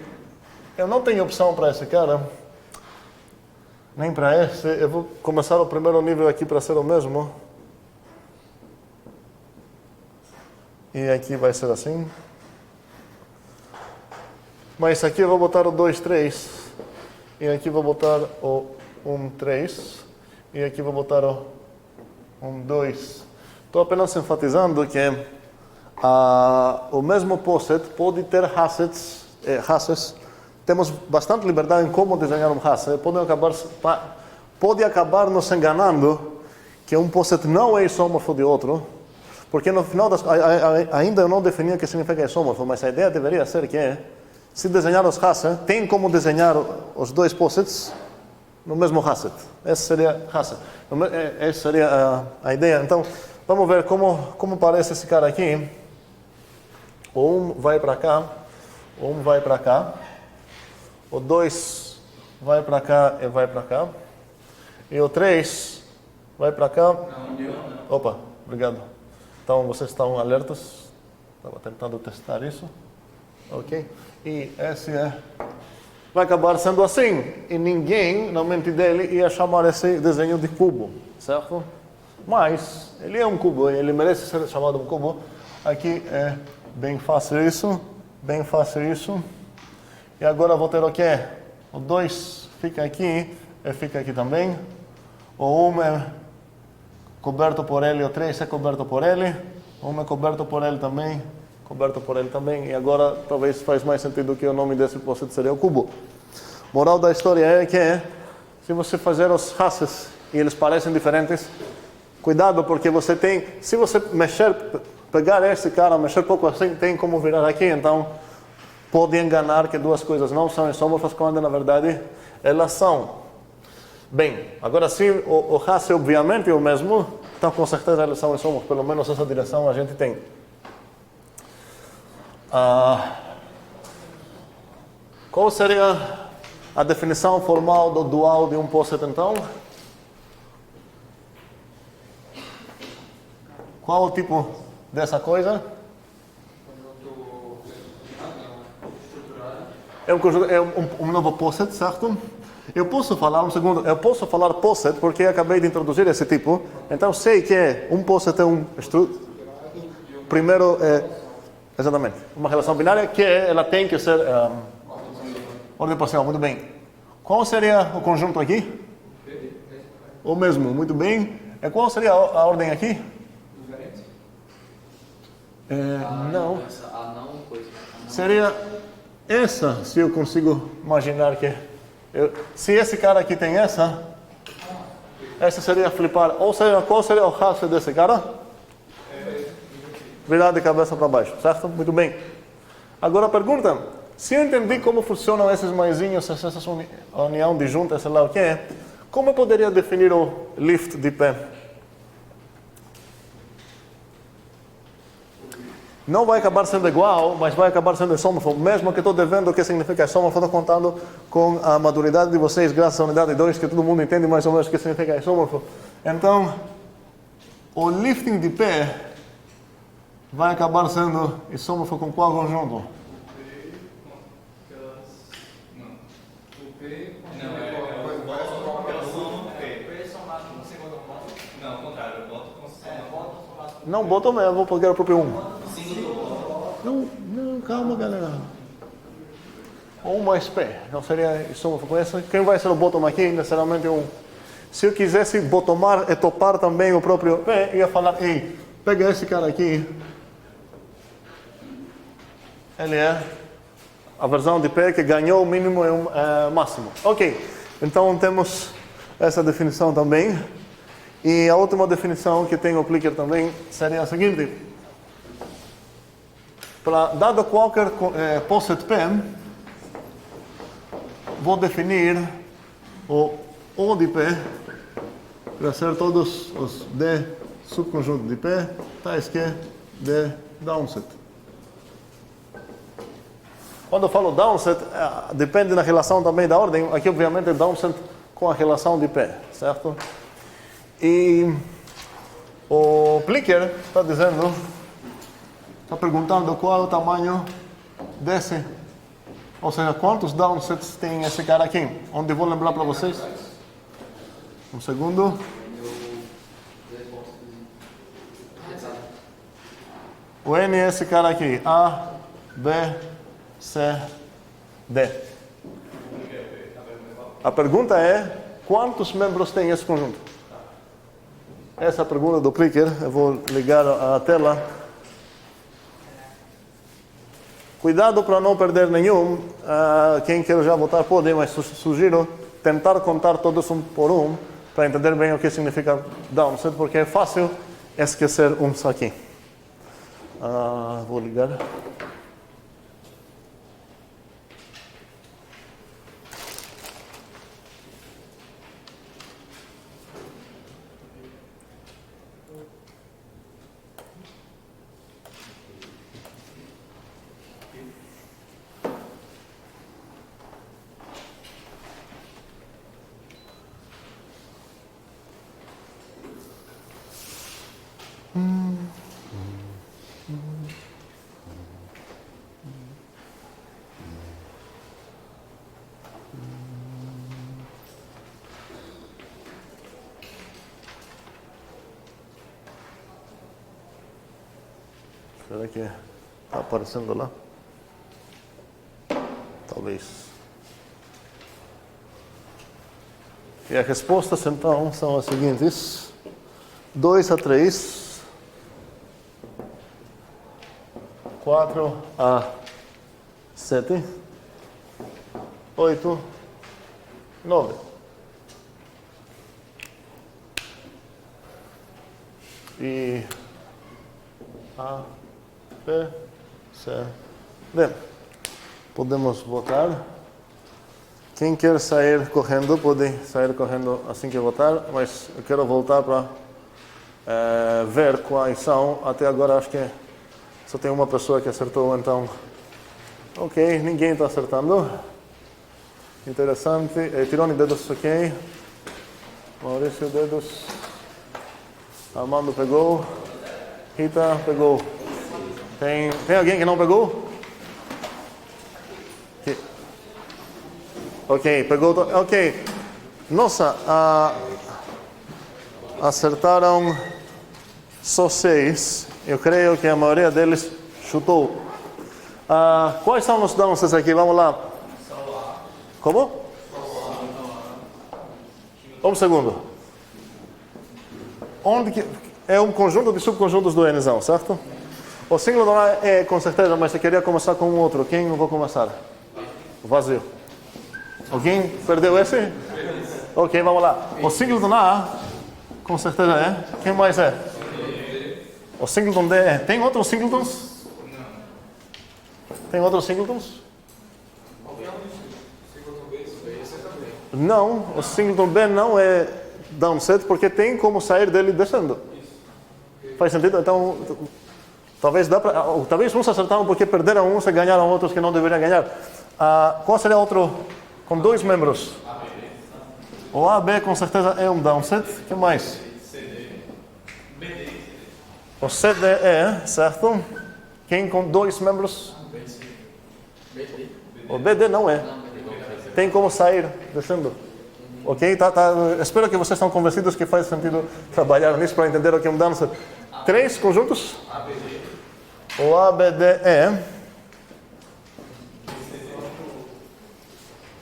Eu não tenho opção para esse cara, nem para esse. Eu vou começar o primeiro nível aqui para ser o mesmo. E aqui vai ser assim. Mas aqui eu vou botar o 2, 3. E aqui vou botar o 1, 3. E aqui vou botar o 1, 2. Estou apenas enfatizando que o mesmo post-it pode ter hasses. Temos bastante liberdade em como desenhar um hash. Pode acabar nos enganando que um post-it não é isômorfo de outro, porque no final ainda eu não defini o que significa isômorfo, mas a ideia deveria ser que se desenhar os hashes, tem como desenhar os dois post-its no mesmo hash. Essa seria hash. Essa seria a ideia. Então, vamos ver como parece esse cara aqui. O 1 vai para cá, o 1 vai para cá. O 2 vai para cá e vai para cá. E o 3 vai para cá. Não. Opa, obrigado. Então, vocês estão alertas? Estava tentando testar isso. Ok? E esse vai acabar sendo assim. E ninguém, na mente dele, ia chamar esse desenho de cubo. Certo? Mas, ele é um cubo. Ele merece ser chamado um cubo. Aqui é bem fácil isso. Bem fácil isso. E agora vou ter o quê? O 2 fica aqui e fica aqui também. O 1 é coberto por ele, o 3 é coberto por ele. O 1 é coberto por ele também, coberto por ele também. E agora talvez faz mais sentido que o nome desse post-it seria o cubo. Moral da história é que se você fazer os hashes e eles parecem diferentes, cuidado, porque você tem... Se você pegar esse cara, mexer pouco assim, tem como virar aqui, então... Pode enganar que duas coisas não são isômorfas quando na verdade elas são. Bem, agora sim, o hash obviamente é o mesmo, então com certeza eles são isômorfos, pelo menos essa direção a gente tem. Qual seria a definição formal do dual de um POSIT, então? Qual o tipo dessa coisa? É um novo POSIT, certo? Eu posso falar POSIT porque acabei de introduzir esse tipo. Então sei que um POSIT é primeiro exatamente uma relação binária que ela tem que ser ordem parcial, muito bem. Qual seria o conjunto aqui? O mesmo, muito bem. E qual seria a ordem aqui? Não. Seria essa, se eu consigo imaginar que... se esse cara aqui tem essa seria flipar. Ou seja, qual seria o rastro desse cara? Virar de cabeça para baixo, certo? Muito bem. Agora a pergunta, se eu entendi como funcionam esses maisinhos, essa união de juntas, sei lá o que é, como eu poderia definir o lift de P? Não vai acabar sendo igual, mas vai acabar sendo isômorfo. Mesmo que estou devendo o que significa isômorfo, estou contando com a maturidade de vocês, graças à unidade 2, que todo mundo entende mais ou menos o que significa isômorfo. Então, o lifting de P vai acabar sendo isômorfo com qual conjunto? Não, boto mesmo, vou pegar o próprio 1. Não, calma, galera. 1 mais P, não seria isômorfo com essa? Quem vai ser o bottom aqui? Necessariamente 1. Se eu quisesse bottomar e topar também o próprio P, eu ia falar, ei, pega esse cara aqui. Ele é a versão de P que ganhou o mínimo e o máximo. Ok, então temos essa definição também. E a última definição que tem o Plicker também seria a seguinte. Dado qualquer POSIT P, vou definir o O de P para ser todos os D subconjunto de P, tais que D downset. Quando eu falo downset, depende da relação também da ordem. Aqui, obviamente, é downset com a relação de P, certo? E o Plicker está dizendo, está perguntando qual é o tamanho desse, ou seja, quantos downsets tem esse cara aqui. Onde vou lembrar para vocês? Um segundo. O N é esse cara aqui, A, B, C, D. A pergunta é, quantos membros tem esse conjunto? Essa é a pergunta do Plicker. Eu vou ligar a tela. Cuidado para não perder nenhum. Quem quer já votar pode, mas sugiro tentar contar todos um por um para entender bem o que significa downset, porque é fácil esquecer uns aqui. Vou ligar. Será que está aparecendo lá? Talvez. E as respostas então são as seguintes: 2 a 3, 4 a 7, 8, 9. E A, B, C, D. Podemos votar. Quem quer sair correndo, pode sair correndo assim que votar, mas eu quero voltar para ver quais são. Até agora acho que Só tem uma pessoa que acertou, então. Ok, ninguém está acertando. Interessante. Tirone, dedos, ok. Maurício, dedos. Armando pegou. Rita pegou. Tem alguém que não pegou? Ok, pegou. Ok. Nossa, acertaram só 6. Eu creio que a maioria deles chutou. Quais são os downstairs aqui? Vamos lá. Como? Um segundo. Onde que é um conjunto de subconjuntos do Nzão, certo? O singleton A é com certeza, mas eu queria começar com um outro. Quem eu vou começar? Vazio. Alguém perdeu esse? Ok, vamos lá. O singleton A, com certeza é. Quem mais é? O singleton D é. Tem outros singletons? Tem outros singletons? Não, o singleton B não é downset porque tem como sair dele descendo. Faz sentido? Então, talvez uns acertaram porque perderam uns e ganharam outros que não deveriam ganhar. Qual seria outro com 2 membros? O AB com certeza é um downset. O que mais? O CDE, certo? Quem com 2 membros? O BD não é. Tem como sair descendo. Ok? Espero que vocês estão convencidos que faz sentido trabalhar nisso para entender o que é um downset. 3 conjuntos? O ABDE.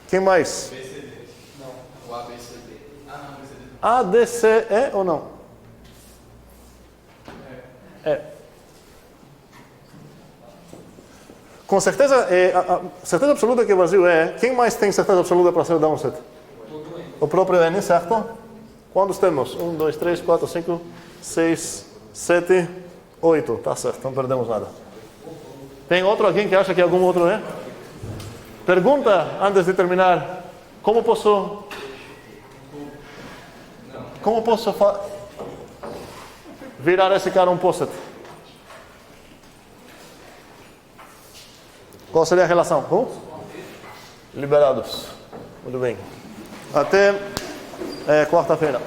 Quem mais? O ABCD. ADCE ou não? É. Com certeza, certeza absoluta que o Brasil é. Quem mais tem certeza absoluta para ser downset? O próprio N, certo? Quantos temos? 1, 2, 3, 4, 5, 6, 7, 8. Tá certo, não perdemos nada. Tem outro alguém que acha que algum outro é? Pergunta antes de terminar. Como posso virar esse cara um posset? Qual seria a relação? Liberados. Muito bem. Até quarta-feira.